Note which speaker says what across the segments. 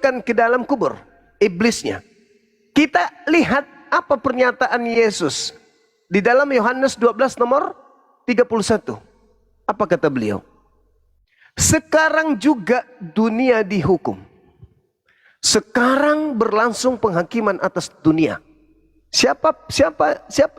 Speaker 1: dimasukkan ke dalam kubur, iblisnya. Kita lihat apa pernyataan Yesus di dalam Yohanes 12 nomor 31. Apa kata beliau? Sekarang juga dunia dihukum. Sekarang berlangsung penghakiman atas dunia. Siapa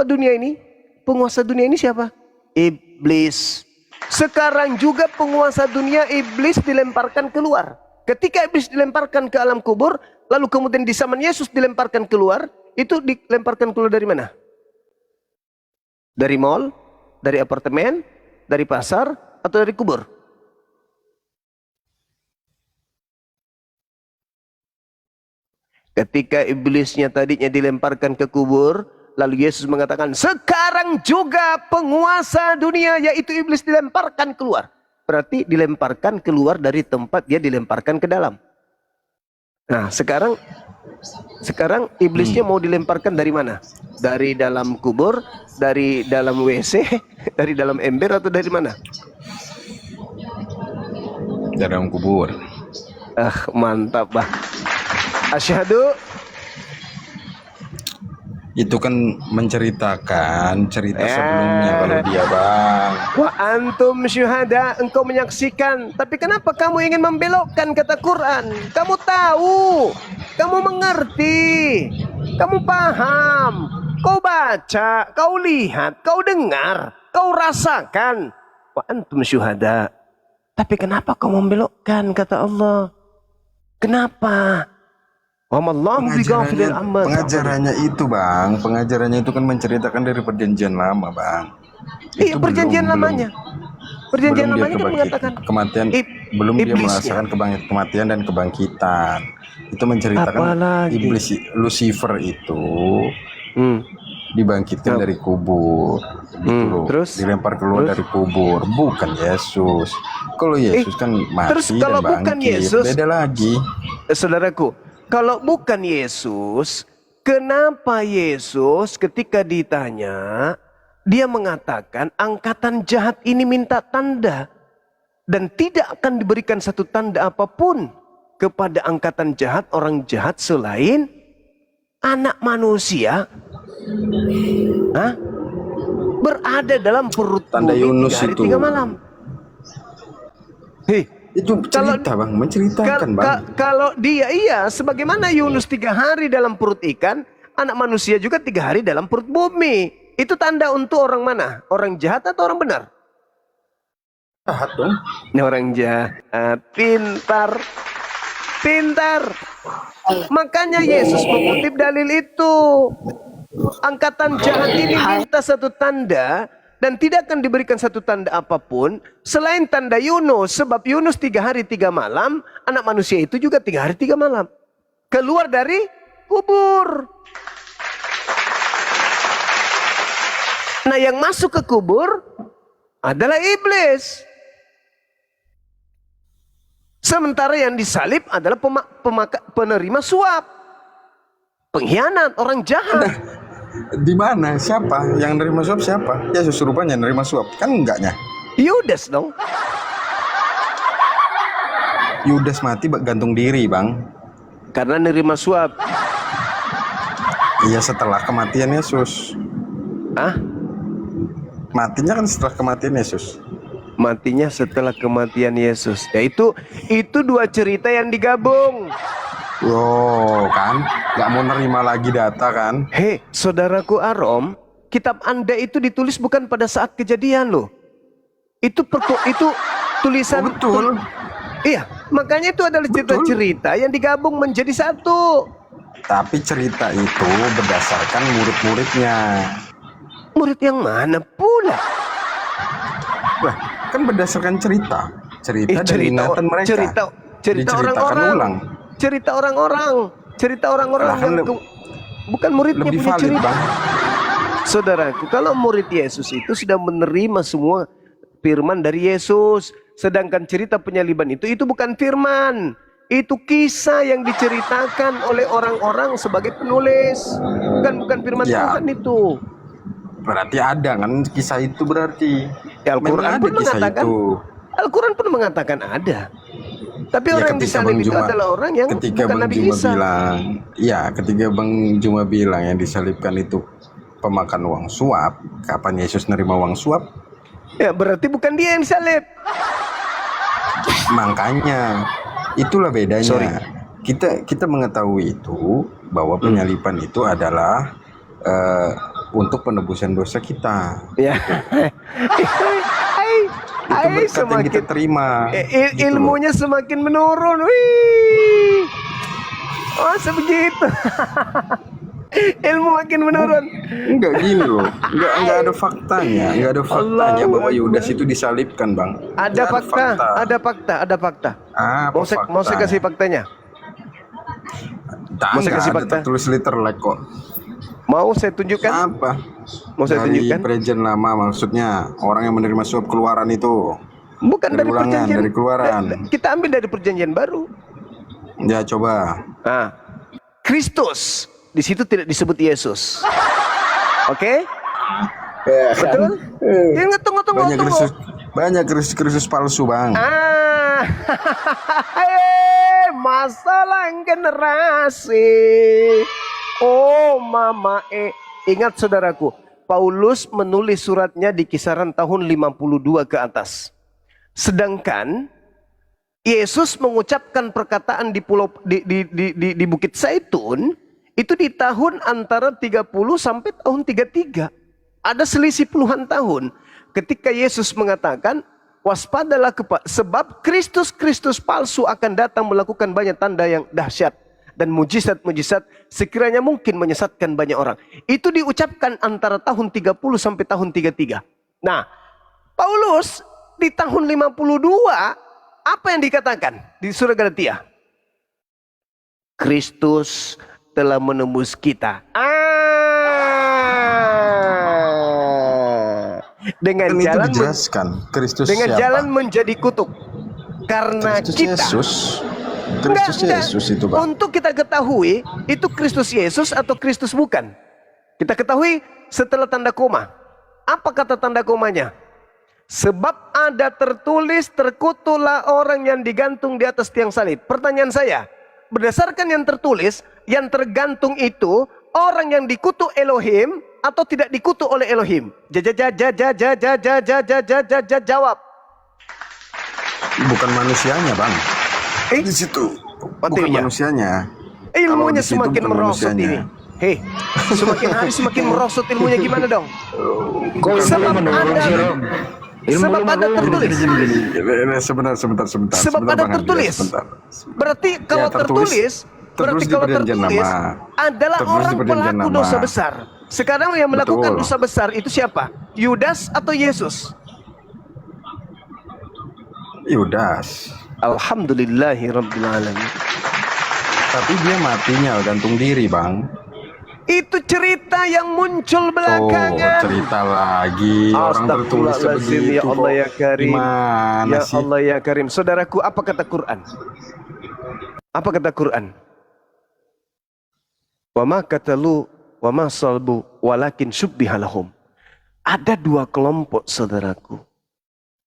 Speaker 1: dunia ini? Penguasa dunia ini siapa? Iblis. Sekarang juga penguasa dunia, iblis, dilemparkan keluar. Ketika iblis dilemparkan ke alam kubur, lalu kemudian di zaman Yesus dilemparkan keluar, itu dilemparkan keluar dari mana? Dari mall, dari apartemen, dari pasar, atau dari kubur? Ketika iblisnya tadinya dilemparkan ke kubur, lalu Yesus mengatakan, sekarang juga penguasa dunia, yaitu iblis, dilemparkan keluar. Berarti dilemparkan keluar dari tempat dia dilemparkan ke dalam. Nah, sekarang iblisnya mau dilemparkan dari mana? Dari dalam kubur, dari dalam WC, dari dalam ember, atau dari mana?
Speaker 2: Dari dalam kubur.
Speaker 1: Mantap, bah. Asyhadu.
Speaker 2: Itu kan menceritakan cerita sebelumnya kalau dia, Bang.
Speaker 1: Wa antum syuhada, engkau menyaksikan. Tapi kenapa kamu ingin membelokkan kata Quran? Kamu tahu, kamu mengerti, kamu paham, kau baca, kau lihat, kau dengar, kau rasakan. Wa antum syuhada. Tapi kenapa kau membelokkan kata Allah? Kenapa?
Speaker 2: Pengajarannya itu, Bang, pengajarannya itu kan menceritakan dari perjanjian lama, Bang.
Speaker 1: Iya, perjanjian lamanya. Perjanjian lamanya kan mengatakan
Speaker 2: kematian, belum dia merasakan kematian dan kebangkitan. Itu menceritakan iblis Lucifer itu dibangkitkan dari kubur, gitu loh. Terus dilempar keluar dari kubur, bukan Yesus. Kalau Yesus kan mati dan bangkit, beda lagi.
Speaker 1: Saudaraku, kalau bukan Yesus, kenapa Yesus ketika ditanya, dia mengatakan angkatan jahat ini minta tanda, dan tidak akan diberikan satu tanda apapun kepada angkatan jahat, orang jahat, selain anak manusia berada dalam perut
Speaker 2: tanda
Speaker 1: bumi
Speaker 2: Yunus
Speaker 1: 3 hari
Speaker 2: itu
Speaker 1: 3 malam.
Speaker 2: Itu cerita, Bang, menceritakan, Bang.
Speaker 1: Kalau dia, iya, sebagaimana Yunus 3 hari dalam perut ikan, anak manusia juga 3 hari dalam perut bumi. Itu tanda untuk orang mana? Orang jahat atau orang benar?
Speaker 2: Jahat dong.
Speaker 1: Ini orang jahat. Pintar. Makanya Yesus mengutip dalil itu. Angkatan jahat ini minta satu tanda, dan tidak akan diberikan satu tanda apapun selain tanda Yunus. Sebab Yunus 3 hari 3 malam, anak manusia itu juga 3 hari 3 malam keluar dari kubur. Nah, yang masuk ke kubur adalah iblis. Sementara yang disalib adalah penerima suap, pengkhianat, orang jahat.
Speaker 2: Di mana? Siapa yang nerima suap? Siapa? Yesus rupanya nerima suap, kan enggaknya?
Speaker 1: Yudas dong.
Speaker 2: Yudas mati gantung diri, Bang,
Speaker 1: karena nerima suap.
Speaker 2: Iya, setelah kematian Yesus. Matinya kan setelah kematian Yesus.
Speaker 1: Matinya setelah kematian Yesus. Ya, itu 2 cerita yang digabung.
Speaker 2: Loh, kan nggak mau nerima lagi data kan?
Speaker 1: Hei, saudaraku Arom, kitab Anda itu ditulis bukan pada saat kejadian loh. Itu tulisan.
Speaker 2: Betul.
Speaker 1: Iya, makanya itu adalah cerita-cerita yang digabung menjadi satu.
Speaker 2: Tapi cerita itu berdasarkan murid-muridnya.
Speaker 1: Murid yang mana pula?
Speaker 2: Lah, kan berdasarkan cerita dari ingatan mereka.
Speaker 1: Cerita orang-orang. Cerita orang-orang yang bukan muridnya
Speaker 2: lebih
Speaker 1: punya
Speaker 2: valid,
Speaker 1: cerita.
Speaker 2: Bang.
Speaker 1: Saudaraku, kalau murid Yesus itu sudah menerima semua firman dari Yesus, sedangkan cerita penyaliban itu bukan firman. Itu kisah yang diceritakan oleh orang-orang sebagai penulis, bukan firman Tuhan itu.
Speaker 2: Berarti ada kan kisah itu berarti.
Speaker 1: Al-Quran pun mengatakan. Al-Quran pun mengatakan ada. Tapi orang yang disalib itu adalah orang yang
Speaker 2: ketika
Speaker 1: bukan
Speaker 2: Bang
Speaker 1: Nabi
Speaker 2: Juma
Speaker 1: Isa.
Speaker 2: bilang, ya ketika Bang Juma bilang yang disalibkan itu pemakan uang suap, kapan Yesus nerima uang suap?
Speaker 1: Ya berarti bukan dia yang disalib.
Speaker 2: Makanya itulah bedanya.
Speaker 1: Sorry.
Speaker 2: Kita mengetahui itu bahwa penyaliban itu adalah untuk penebusan dosa kita.
Speaker 1: Ya.
Speaker 2: Itu berkat yang kita terima.
Speaker 1: Gitu ilmunya loh. Semakin menurun. Wih. Masa begitu? Ilmu makin menurun.
Speaker 2: Enggak gini loh. Enggak ada faktanya. Enggak ada faktanya bahwa Yudas itu disalibkan, Bang.
Speaker 1: Ada fakta. Mau saya kasih faktanya?
Speaker 2: Mau saya kasih fakta? Tertulis liter like kok.
Speaker 1: Mau saya tunjukkan?
Speaker 2: Apa?
Speaker 1: Mau saya tunjukkan?
Speaker 2: Dari perjanjian lama maksudnya orang yang menerima suap keluaran itu.
Speaker 1: Bukan dari perjanjian,
Speaker 2: dari keluaran.
Speaker 1: Kita ambil dari perjanjian baru.
Speaker 2: Ya coba.
Speaker 1: Nah, Kristus di situ tidak disebut Yesus. Oke? Betul? Tunggu.
Speaker 2: Banyak Kristus palsu, Bang.
Speaker 1: Masalah generasi. Oh mama ingat saudaraku, Paulus menulis suratnya di kisaran tahun 52 ke atas. Sedangkan Yesus mengucapkan perkataan di Bukit Zaitun itu di tahun antara 30 sampai tahun 33. Ada selisih puluhan tahun. Ketika Yesus mengatakan, waspadalah sebab Kristus palsu akan datang melakukan banyak tanda yang dahsyat dan mujizat-mujizat sekiranya mungkin menyesatkan banyak orang. Itu diucapkan antara tahun 30 sampai tahun 33. Nah, Paulus di tahun 52 apa yang dikatakan di surah Galatia? Kristus telah menembus kita. Dengan jalan
Speaker 2: Kristus
Speaker 1: dengan
Speaker 2: siapa?
Speaker 1: Jalan menjadi kutuk. Karena
Speaker 2: Kristus Yesus itu, Bang.
Speaker 1: Untuk kita ketahui itu Kristus Yesus atau Kristus bukan. Kita ketahui setelah tanda koma. Apa kata tanda komanya? Sebab ada tertulis terkutuklah orang yang digantung di atas tiang salib. Pertanyaan saya, berdasarkan yang tertulis, yang tergantung itu orang yang dikutuk Elohim atau tidak dikutuk oleh Elohim? Jawab.
Speaker 2: Bukan manusianya, Bang. Di situ bukan manusianya.
Speaker 1: Ilmunya semakin merosot ini. Semakin hari semakin merosot ilmunya, gimana dong? Sebab ada tertulis.
Speaker 2: Sebentar.
Speaker 1: Sebab ada tertulis. Berarti kalau tertulis adalah orang pelaku dosa besar. Sekarang yang melakukan dosa besar itu siapa? Yudas atau Yesus?
Speaker 2: Yudas.
Speaker 1: Alhamdulillahirrabbilalamin.
Speaker 2: Tapi dia matinya gantung diri, Bang.
Speaker 1: Itu cerita yang muncul belakangan.
Speaker 2: Cerita lagi. Orang tertulis begitu.
Speaker 1: Ya Allah ya Karim.
Speaker 2: Gimana
Speaker 1: sih? Allah ya Karim. Saudaraku, apa kata Quran? Apa kata Quran? Wa ma qatalu wa ma salbu walakin syubbiha lahum. Ada dua kelompok, saudaraku.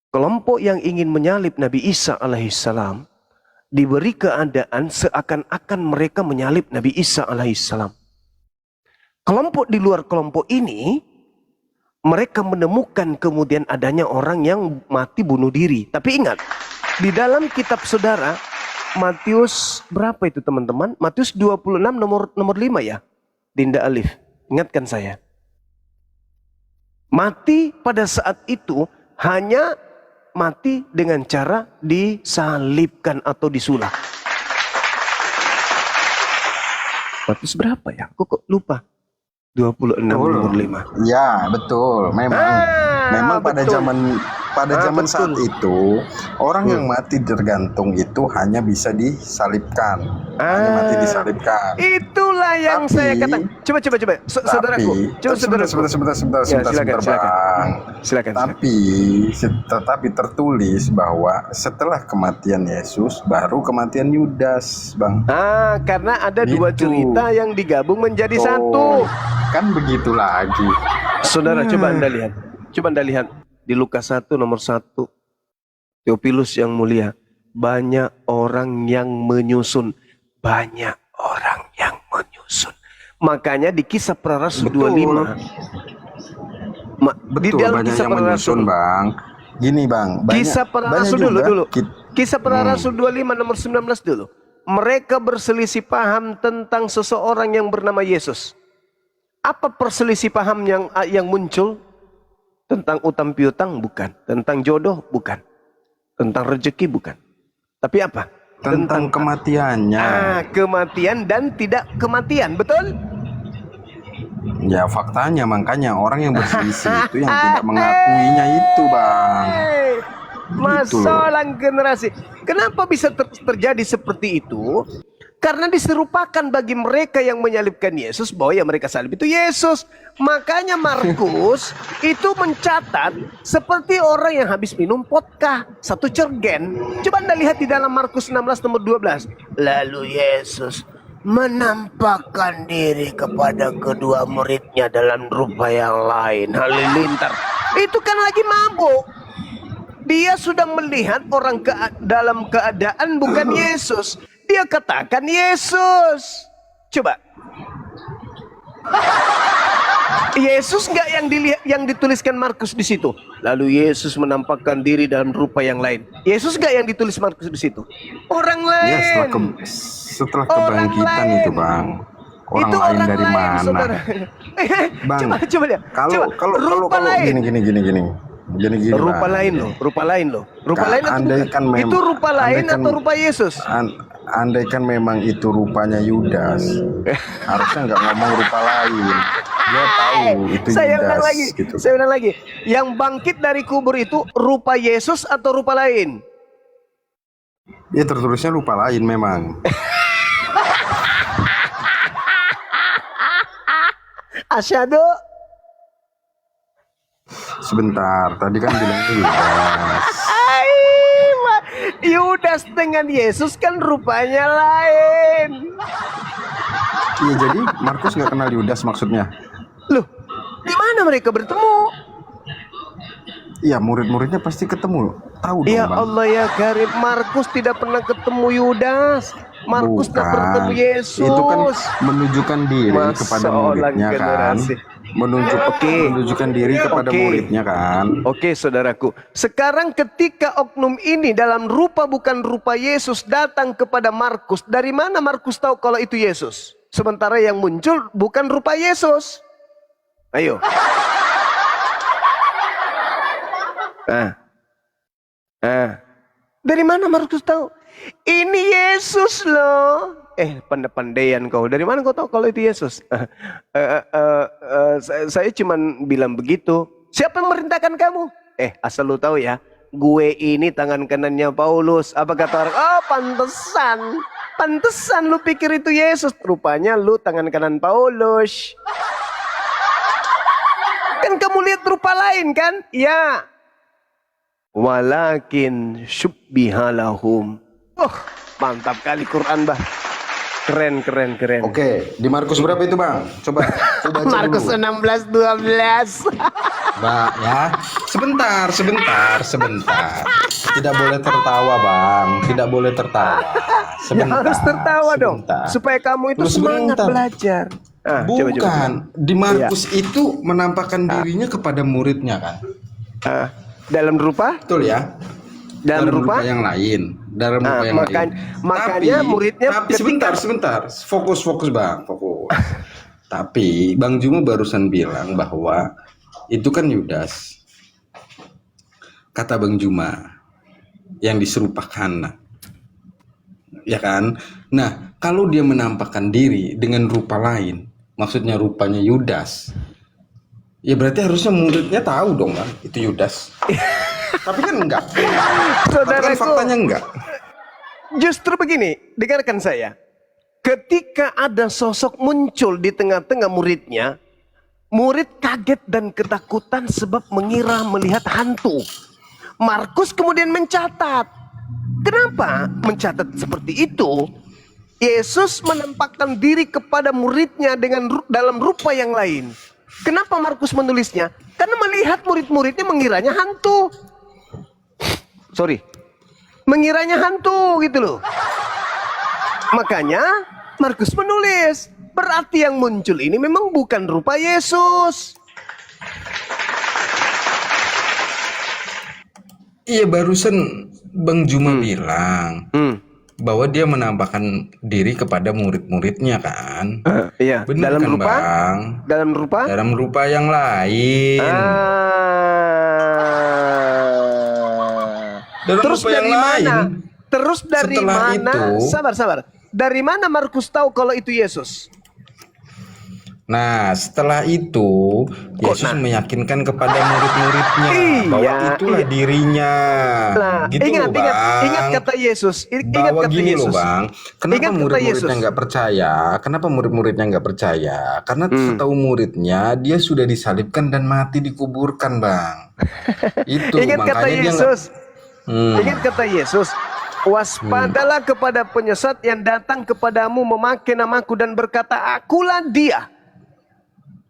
Speaker 1: Kelompok yang ingin menyalib Nabi Isa alaihissalam diberi keadaan seakan-akan mereka menyalib Nabi Isa alaihissalam. Kelompok di luar kelompok ini, mereka menemukan kemudian adanya orang yang mati bunuh diri. Tapi ingat, di dalam kitab saudara, Matius berapa itu teman-teman? Matius 26 nomor 5 ya. Dinda Alif, ingatkan saya. Mati pada saat itu hanya mati dengan cara disalibkan atau disulap. Matius berapa ya? Kok lupa? 26 nomor 5.
Speaker 2: Ya, betul. Memang pada zaman saat itu orang yang mati tergantung itu hanya bisa disalibkan. Hanya mati disalibkan.
Speaker 1: Itulah yang saya katakan. Coba. Saudaraku.
Speaker 2: Sebentar, Bang.
Speaker 1: Silakan.
Speaker 2: Tetapi tertulis bahwa setelah kematian Yesus baru kematian Yudas, Bang.
Speaker 1: Karena ada dua cerita yang digabung menjadi satu.
Speaker 2: Kan begitu lagi.
Speaker 1: Saudara, coba Anda lihat di Lukas 1 nomor 1. Theophilus yang mulia. banyak orang yang menyusun. Banyak orang yang menyusun. Makanya di Kisah Para Rasul
Speaker 2: Betul.
Speaker 1: 25. Di
Speaker 2: Betul,
Speaker 1: dalam
Speaker 2: banyak
Speaker 1: Kisah
Speaker 2: yang
Speaker 1: Para
Speaker 2: menyusun,
Speaker 1: Rasul.
Speaker 2: Bang. Gini, Bang.
Speaker 1: Kisah Para
Speaker 2: banyak
Speaker 1: Rasul
Speaker 2: juga
Speaker 1: dulu. Kisah Para Rasul 25 nomor 19 dulu. Mereka berselisih paham tentang seseorang yang bernama Yesus. Apa perselisih paham yang muncul? Tentang utang piutang? Bukan. Tentang jodoh? Bukan. Tentang rezeki? Bukan. Tapi apa?
Speaker 2: Tentang kematiannya.
Speaker 1: Kematian dan tidak kematian. Betul?
Speaker 2: Ya, faktanya makanya orang yang berselisih itu yang tidak mengakuinya itu, Bang.
Speaker 1: Masalah generasi. Kenapa bisa terjadi seperti itu? Karena diserupakan bagi mereka yang menyalibkan Yesus bahwa yang mereka salib itu Yesus. Makanya Markus itu mencatat seperti orang yang habis minum vodka, satu cergen. Coba Anda lihat di dalam Markus 16 nomor 12. Lalu Yesus menampakkan diri kepada kedua muridnya dalam rupa yang lain. Halilintar. Itu kan lagi mabuk. Dia sudah melihat orang dalam keadaan bukan Yesus. Dia katakan Yesus. Coba. Yesus nggak yang dituliskan Markus di situ. Lalu Yesus menampakkan diri dalam rupa yang lain. Yesus nggak yang ditulis Markus di situ. Orang lain.
Speaker 2: Ya, setelah kebangkitan itu, Bang. Orang
Speaker 1: itu
Speaker 2: lain
Speaker 1: orang
Speaker 2: dari
Speaker 1: lain,
Speaker 2: mana?
Speaker 1: Saudara.
Speaker 2: Bang,
Speaker 1: coba lihat.
Speaker 2: Kalau
Speaker 1: rupa lain.
Speaker 2: Gini,
Speaker 1: rupa
Speaker 2: Bang.
Speaker 1: lain loh, rupa lain loh. Rupa lain itu rupa lain atau rupa Yesus?
Speaker 2: Andaikan memang itu rupanya Yudas, harusnya nggak ngomong rupa lain. Dia tahu itu Yudas. Gitu.
Speaker 1: Saya ulang lagi. Yang bangkit dari kubur itu rupa Yesus atau rupa lain?
Speaker 2: Ya, tertulisnya rupa lain memang.
Speaker 1: Asyhadu.
Speaker 2: Sebentar, tadi kan bilang Yudas.
Speaker 1: Yudas dengan Yesus kan rupanya lain.
Speaker 2: Iya, jadi Markus nggak kenal Yudas maksudnya.
Speaker 1: Loh, di mana mereka bertemu?
Speaker 2: Iya, murid-muridnya pasti ketemu. Tahu dong,
Speaker 1: Ya
Speaker 2: Bang.
Speaker 1: Allah ya Karim, Markus tidak pernah ketemu Yudas. Markus tidak pernah ketemu Yesus.
Speaker 2: Itu kan menunjukkan diri kepada muridnya kan. Menunjukkan diri kepada muridnya kan.
Speaker 1: Oke, saudaraku. Sekarang ketika oknum ini dalam rupa bukan rupa Yesus datang kepada Markus, dari mana Markus tahu kalau itu Yesus? Sementara yang muncul bukan rupa Yesus. Ayo. Dari mana Markus tahu? Ini Yesus loh. Pandai-pandaian kau. Dari mana kau tahu kalau itu Yesus? Saya cuma bilang begitu. Siapa yang merintahkan kamu? Asal lu tahu ya. Gue ini tangan kanannya Paulus. Apa kata orang? Oh, pantesan. Pantesan lu pikir itu Yesus. Rupanya lu tangan kanan Paulus. Kan kamu lihat rupa lain kan? Ya. Walakin syubbihalahum. Mantap kali Quran, bah. Keren.
Speaker 2: Oke, di Markus berapa itu, Bang? Coba baca
Speaker 1: Markus 16:12.
Speaker 2: Mbak, ya. Sebentar. Tidak boleh tertawa, Bang. Tidak boleh tertawa.
Speaker 1: Ya harus tertawa dong. Supaya kamu itu semangat belajar.
Speaker 2: Bukan.
Speaker 1: Coba.
Speaker 2: Di Markus itu menampakkan dirinya kepada muridnya kan.
Speaker 1: Dalam rupa?
Speaker 2: Betul ya. Dalam rupa yang lain. Dalam rupa yang lain.
Speaker 1: Makanya muridnya.
Speaker 2: Tapi sebentar. Fokus, Bang. Fokus. Tapi Bang Juma barusan bilang bahwa itu kan Yudas. Kata Bang Juma yang diserupakan. Ya kan? Nah, kalau dia menampakkan diri dengan rupa lain, maksudnya rupanya Yudas, ya berarti harusnya muridnya tahu dong, Bang, itu Yudas. Tapi kan enggak. Tapi kan faktanya enggak.
Speaker 1: Justru begini, dengarkan saya. Ketika ada sosok muncul di tengah-tengah muridnya, murid kaget dan ketakutan sebab mengira melihat hantu. Markus kemudian mencatat. Kenapa mencatat seperti itu? Yesus menampakkan diri kepada muridnya dalam rupa yang lain. Kenapa Markus menulisnya? Karena melihat murid-muridnya mengiranya hantu. mengiranya hantu gitu loh. Makanya Markus menulis, berarti yang muncul ini memang bukan rupa Yesus.
Speaker 2: Iya, barusan Bang Juma bilang bahwa dia menampakkan diri kepada murid-muridnya kan.
Speaker 1: Iya.
Speaker 2: Benar
Speaker 1: Dalam
Speaker 2: kan,
Speaker 1: rupa?
Speaker 2: Bang?
Speaker 1: Dalam rupa?
Speaker 2: Dalam rupa yang lain. Dalam
Speaker 1: Terus
Speaker 2: rupa yang
Speaker 1: dari mana?
Speaker 2: lain.
Speaker 1: Terus dari
Speaker 2: Setelah
Speaker 1: mana?
Speaker 2: itu-
Speaker 1: Sabar. Dari mana Markus tahu kalau itu Yesus?
Speaker 2: Nah, setelah itu Yesus meyakinkan kepada murid-muridnya bahwa itulah dirinya.
Speaker 1: Nah,
Speaker 2: Gitu loh, Bang.
Speaker 1: ingat kata Yesus. Ingat
Speaker 2: Bahwa
Speaker 1: kata
Speaker 2: gini
Speaker 1: Yesus.
Speaker 2: loh, Bang. Kenapa
Speaker 1: Ingat kata
Speaker 2: murid-muridnya
Speaker 1: Yesus.
Speaker 2: nggak percaya? Kenapa murid-muridnya nggak percaya? Karena setahu muridnya dia sudah disalibkan dan mati dikuburkan, Bang. Itu
Speaker 1: Ingat kata
Speaker 2: makanya dia nggak.
Speaker 1: Yesus. Ingat kata Yesus. Waspadalah kepada penyesat yang datang kepadamu memakai namaku dan berkata, akulah dia.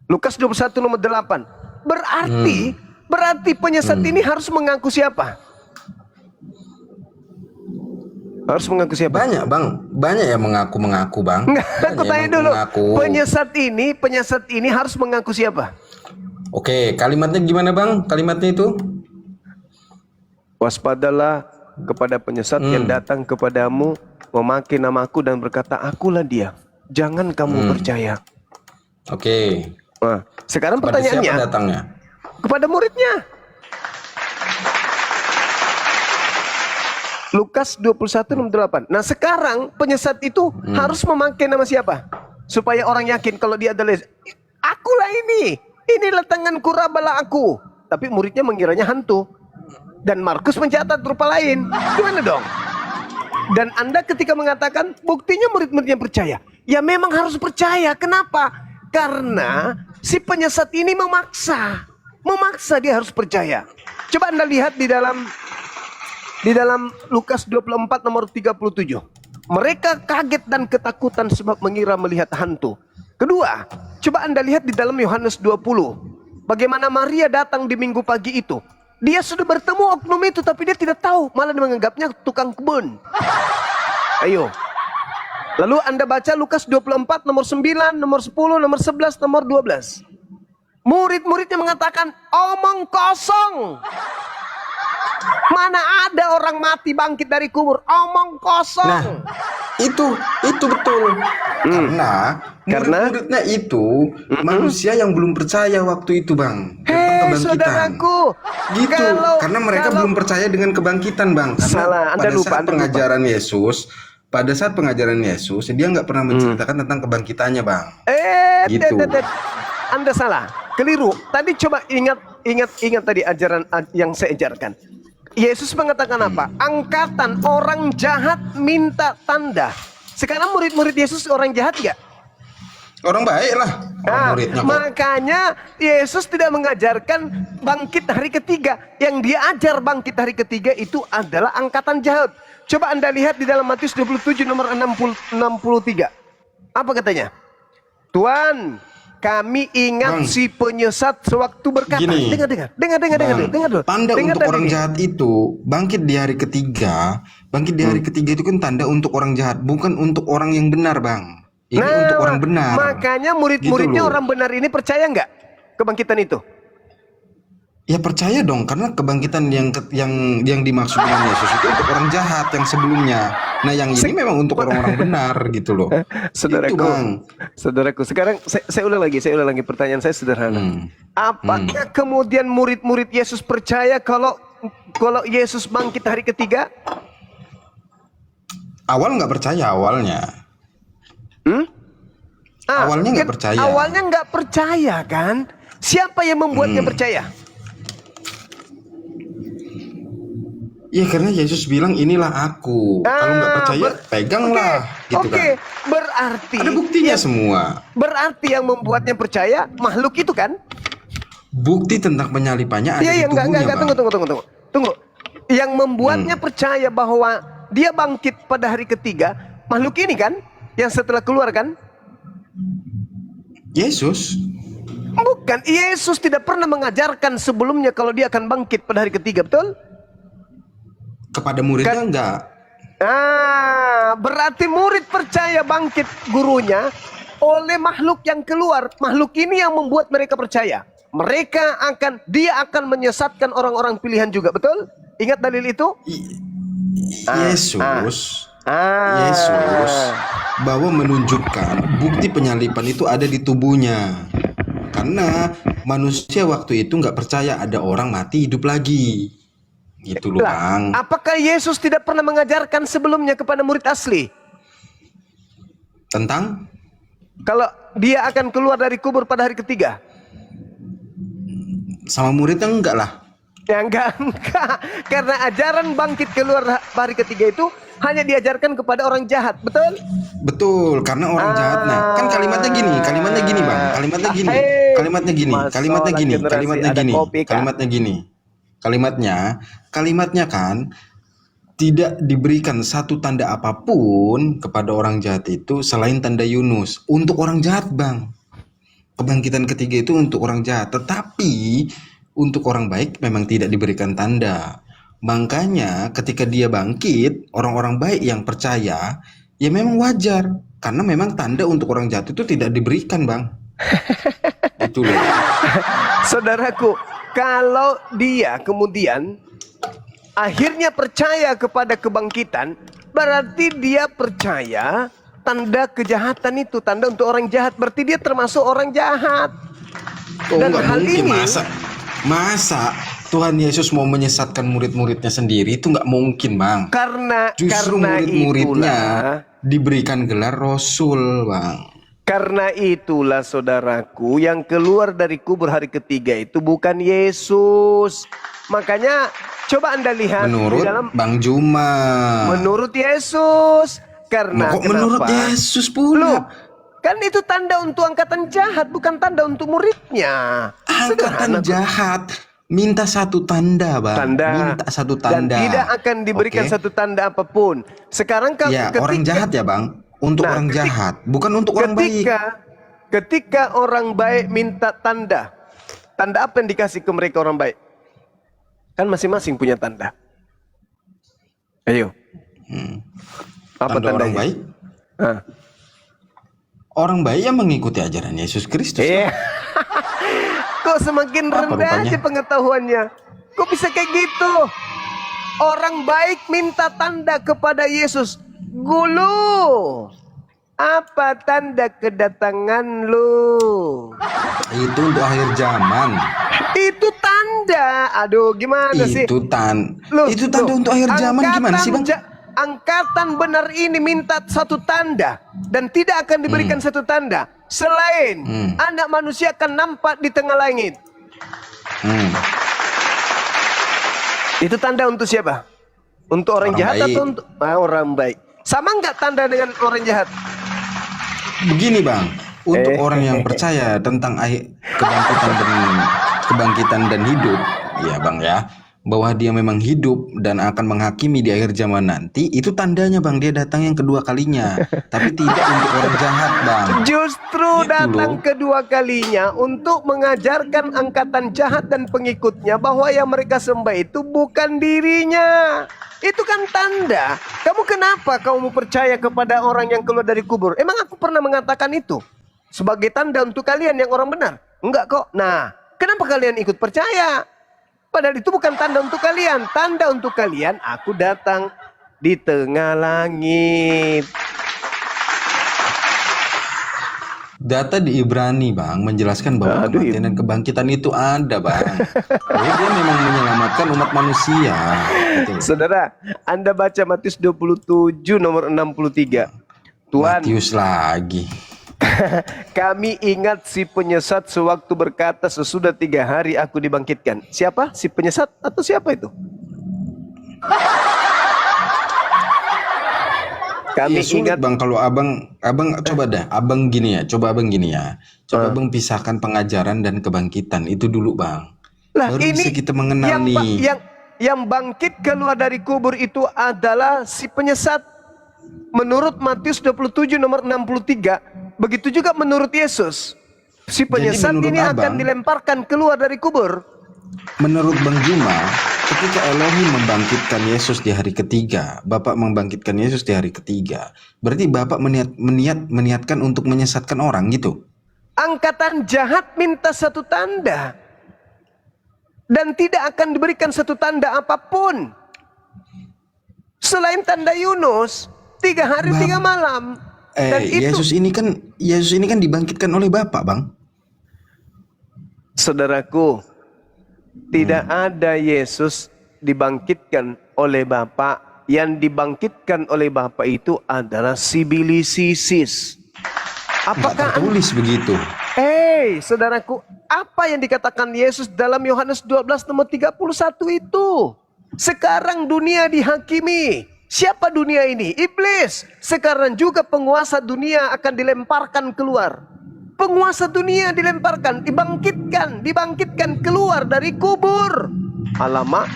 Speaker 1: Lukas 21 nomor 8. Berarti penyesat ini harus mengaku siapa? Harus mengaku siapa?
Speaker 2: Banyak, Bang. Banyak yang mengaku-mengaku, Bang.
Speaker 1: Enggak, aku
Speaker 2: Banyak
Speaker 1: tanya
Speaker 2: yang
Speaker 1: dulu.
Speaker 2: mengaku.
Speaker 1: Penyesat ini harus mengaku siapa?
Speaker 2: Oke, kalimatnya gimana, Bang? Kalimatnya itu?
Speaker 1: Waspadalah kepada penyesat yang datang kepadamu memakai namaku dan berkata, akulah dia. Jangan kamu percaya.
Speaker 2: Oke.
Speaker 1: Nah, sekarang
Speaker 2: Pada siapa
Speaker 1: pertanyaannya
Speaker 2: datangnya?
Speaker 1: kepada muridnya. Lukas 21 nomor 8. Nah, sekarang penyesat itu harus memakai nama siapa? Supaya orang yakin kalau dia adalah akulah ini. Inilah tanganku, rabalah aku. Tapi muridnya mengiranya hantu. Dan Markus mencatat rupa lain. Gimana dong? Dan Anda ketika mengatakan buktinya murid-muridnya percaya. Ya memang harus percaya. Kenapa? Karena si penyesat ini memaksa. Memaksa dia harus percaya. Coba Anda lihat di dalam Lukas 24 nomor 37. Mereka kaget dan ketakutan sebab mengira melihat hantu. Kedua, coba Anda lihat di dalam Yohanes 20. Bagaimana Maria datang di minggu pagi itu. Dia sudah bertemu oknum itu tapi dia tidak tahu. Malah dia menganggapnya tukang kebun. Ayo. Lalu Anda baca Lukas 24 nomor 9, nomor 10, nomor 11, nomor 12. Murid-muridnya mengatakan, omong kosong. Mana ada orang mati bangkit dari kubur? Omong kosong.
Speaker 2: Nah, itu betul. Karena murid-muridnya itu manusia yang belum percaya waktu itu, Bang. Tentang kebangkitan.
Speaker 1: Saudaraku,
Speaker 2: Gitu. Karena mereka belum percaya dengan kebangkitan, Bang. Karena
Speaker 1: Salah, Anda lupa,
Speaker 2: saat
Speaker 1: Anda
Speaker 2: pengajaran Yesus, pada saat pengajaran Yesus, dia nggak pernah menceritakan tentang kebangkitannya, Bang. Gitu.
Speaker 1: Anda salah, keliru. Tadi coba ingat tadi ajaran yang saya ajarkan. Yesus mengatakan apa? Angkatan orang jahat minta tanda. Sekarang murid-murid Yesus orang jahat nggak?
Speaker 2: Orang baik lah, orang muridnya kok.
Speaker 1: Makanya Yesus tidak mengajarkan bangkit hari ketiga. Yang dia ajar bangkit hari ketiga itu adalah angkatan jahat. Coba Anda lihat di dalam Matius 27 nomor 63. Apa katanya? Tuan, kami ingat si penyesat sewaktu berkata.
Speaker 2: Gini,
Speaker 1: Dengar dulu.
Speaker 2: Tanda
Speaker 1: Dengar
Speaker 2: untuk
Speaker 1: tadi
Speaker 2: orang
Speaker 1: nih.
Speaker 2: jahat itu bangkit di hari ketiga. Bangkit di hari ketiga itu kan tanda untuk orang jahat, bukan untuk orang yang benar, Bang. Ini untuk orang benar.
Speaker 1: Makanya murid-muridnya
Speaker 2: Gitu loh.
Speaker 1: orang benar ini percaya nggak kebangkitan itu?
Speaker 2: Ya percaya dong, karena kebangkitan yang dimaksud dengan Yesus itu untuk orang jahat yang sebelumnya. Nah, yang ini memang untuk orang-orang benar gitu loh.
Speaker 1: Saudaraku,
Speaker 2: Itu, Bang.
Speaker 1: saudaraku. Sekarang saya ulang lagi. Pertanyaan saya sederhana. Apakah kemudian murid-murid Yesus percaya kalau Yesus bangkit hari ketiga?
Speaker 2: Awal nggak percaya awalnya. Awalnya nggak percaya.
Speaker 1: Awalnya nggak percaya kan? Siapa yang membuatnya percaya?
Speaker 2: Iya, karena Yesus bilang inilah aku. Kalau nggak percaya, peganglah. Gitu kan.
Speaker 1: Berarti
Speaker 2: Ada buktinya semua.
Speaker 1: Berarti yang membuatnya percaya makhluk itu kan?
Speaker 2: Bukti tentang penyalipannya ada di
Speaker 1: Iya,
Speaker 2: tubuhnya,
Speaker 1: enggak.
Speaker 2: Bang.
Speaker 1: Tunggu. Yang membuatnya percaya bahwa dia bangkit pada hari ketiga, makhluk ini kan? Yang setelah keluar kan?
Speaker 2: Yesus.
Speaker 1: Bukan, Yesus tidak pernah mengajarkan sebelumnya kalau dia akan bangkit pada hari ketiga, betul?
Speaker 2: Kepada muridnya enggak.
Speaker 1: Berarti murid percaya bangkit gurunya oleh makhluk yang keluar. Makhluk ini yang membuat mereka percaya. Dia akan menyesatkan orang-orang pilihan juga, betul? Ingat dalil itu?
Speaker 2: Yesus bahwa menunjukkan bukti penyalipan itu ada di tubuhnya. Karena manusia waktu itu nggak percaya ada orang mati hidup lagi. Gitu loh, Bang.
Speaker 1: Apakah Yesus tidak pernah mengajarkan sebelumnya kepada murid asli?
Speaker 2: Tentang?
Speaker 1: Kalau dia akan keluar dari kubur pada hari ketiga?
Speaker 2: Sama muridnya enggak lah.
Speaker 1: Ya enggak. Karena ajaran bangkit keluar hari ketiga itu hanya diajarkan kepada orang jahat, betul?
Speaker 2: Betul, karena orang jahat. Nah, kan kalimatnya gini, Bang. Kalimatnya kan tidak diberikan satu tanda apapun kepada orang jahat itu selain tanda Yunus. Untuk orang jahat, Bang. Kebangkitan ketiga itu untuk orang jahat, tetapi untuk orang baik memang tidak diberikan tanda. Makanya ketika dia bangkit, orang-orang baik yang percaya, ya memang wajar. Karena memang tanda untuk orang jahat itu tidak diberikan, Bang. Itu loh.
Speaker 1: Saudaraku, kalau dia kemudian akhirnya percaya kepada kebangkitan, berarti dia percaya tanda kejahatan itu, tanda untuk orang jahat. Berarti dia termasuk orang jahat. Dan
Speaker 2: Nggak
Speaker 1: hal
Speaker 2: mungkin,
Speaker 1: ini
Speaker 2: masa Tuhan Yesus mau menyesatkan murid-muridnya sendiri, itu nggak mungkin, Bang. Justru murid-muridnya diberikan gelar Rasul, Bang.
Speaker 1: Karena itulah saudaraku, yang keluar dari kubur hari ketiga itu bukan Yesus. Makanya coba Anda lihat
Speaker 2: menurut
Speaker 1: di dalam
Speaker 2: Bang Juma.
Speaker 1: Menurut Yesus. Karena
Speaker 2: kok menurut Yesus pula?
Speaker 1: Loh, kan itu tanda untuk angkatan jahat, bukan tanda untuk muridnya.
Speaker 2: Angkatan jahat minta satu tanda, Bang. Minta satu tanda.
Speaker 1: Dan tidak akan diberikan satu tanda apapun. Sekarang
Speaker 2: orang jahat ya, Bang. Untuk orang jahat, bukan untuk orang baik.
Speaker 1: Ketika orang baik minta tanda, tanda apa yang dikasih ke mereka orang baik? Kan masing-masing punya tanda. Ayo. Apa
Speaker 2: tanda
Speaker 1: tandanya?
Speaker 2: Orang baik? Orang baik yang mengikuti ajaran Yesus Kristus.
Speaker 1: Kok semakin rendah aja pengetahuannya? Kok bisa kayak gitu? Orang baik minta tanda kepada Yesus. Gulu, apa tanda kedatangan lu?
Speaker 2: Itu untuk akhir zaman.
Speaker 1: Itu tanda. Aduh, gimana sih?
Speaker 2: Itu tanda untuk akhir zaman, gimana sih, Bang?
Speaker 1: Angkatan benar ini minta satu tanda dan tidak akan diberikan satu tanda selain anak manusia akan nampak di tengah langit. Itu tanda untuk siapa? Untuk orang jahat baik. Atau untuk orang baik? Sama nggak tanda dengan orang jahat?
Speaker 2: Begini, Bang, untuk orang yang percaya tentang kebangkitan dan hidup, ya Bang ya, bahwa dia memang hidup dan akan menghakimi di akhir zaman nanti, itu tandanya, Bang, dia datang yang kedua kalinya. Tapi tidak untuk orang jahat, Bang.
Speaker 1: Justru gitu datang kedua kalinya untuk mengajarkan angkatan jahat dan pengikutnya bahwa yang mereka sembah itu bukan dirinya. Itu kan tanda. Kamu kenapa kamu percaya kepada orang yang keluar dari kubur? Emang aku pernah mengatakan itu sebagai tanda untuk kalian yang orang benar? Enggak kok. Nah, kenapa kalian ikut percaya? Padahal itu bukan tanda untuk kalian. Tanda untuk kalian, aku datang di tengah langit.
Speaker 2: Data di Ibrani, Bang, menjelaskan bahwa kematian dan kebangkitan itu ada, Bang. Jadi dia memang menyelamatkan umat manusia. Betul.
Speaker 1: Saudara, Anda baca Matius 27 nomor 63. Tuhan,
Speaker 2: Matius lagi.
Speaker 1: Kami ingat si penyesat sewaktu berkata sesudah 3 hari aku dibangkitkan. Siapa? Si penyesat atau siapa itu? Kami ingat,
Speaker 2: Bang, kalau abang coba dah, abang gini ya, coba abang pisahkan pengajaran dan kebangkitan itu dulu, Bang. Baru
Speaker 1: ini
Speaker 2: bisa kita mengenal
Speaker 1: yang bangkit keluar dari kubur itu adalah si penyesat. Menurut Matius 27 nomor 63, begitu juga menurut Yesus. Si penyesat ini akan dilemparkan keluar dari kubur.
Speaker 2: Menurut Bang Juma, ketika Elohim membangkitkan Yesus di hari ketiga, Bapak membangkitkan Yesus di hari ketiga, berarti Bapak meniatkan untuk menyesatkan orang gitu.
Speaker 1: Angkatan jahat minta satu tanda. Dan tidak akan diberikan satu tanda apapun. Selain tanda Yunus, 3 hari 3 malam. Dan
Speaker 2: Yesus ini kan dibangkitkan oleh Bapak, Bang.
Speaker 1: Saudaraku, tidak ada Yesus dibangkitkan oleh Bapa. Yang dibangkitkan oleh Bapa itu adalah Sibilisisis. Apakah
Speaker 2: tertulis begitu?
Speaker 1: Saudaraku, apa yang dikatakan Yesus dalam Yohanes 12 nomor 31 itu? Sekarang dunia dihakimi. Siapa dunia ini? Iblis. Sekarang juga penguasa dunia akan dilemparkan keluar. Penguasa dunia dilemparkan, dibangkitkan keluar dari kubur. Alamak.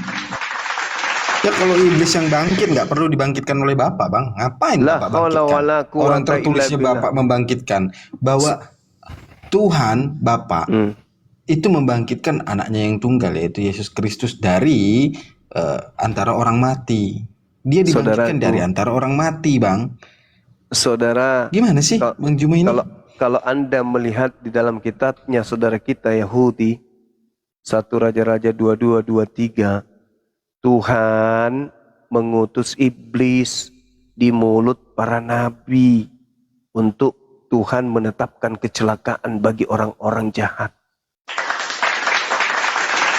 Speaker 2: Ya kalau iblis yang bangkit nggak perlu dibangkitkan oleh Bapak, Bang. Ngapain Bapak bangkitkan? Orang tertulisnya Bapak membangkitkan bahwa Tuhan Bapak itu membangkitkan anaknya yang tunggal, yaitu Yesus Kristus dari antara orang mati. Dia dibangkitkan dari antara orang mati, Bang.
Speaker 1: Saudara,
Speaker 2: gimana sih Bang Juma ini?
Speaker 1: Kalau Anda melihat di dalam kitabnya saudara kita Yahudi 1 Raja-Raja 22-23, Tuhan mengutus iblis di mulut para nabi untuk Tuhan menetapkan kecelakaan bagi orang-orang jahat.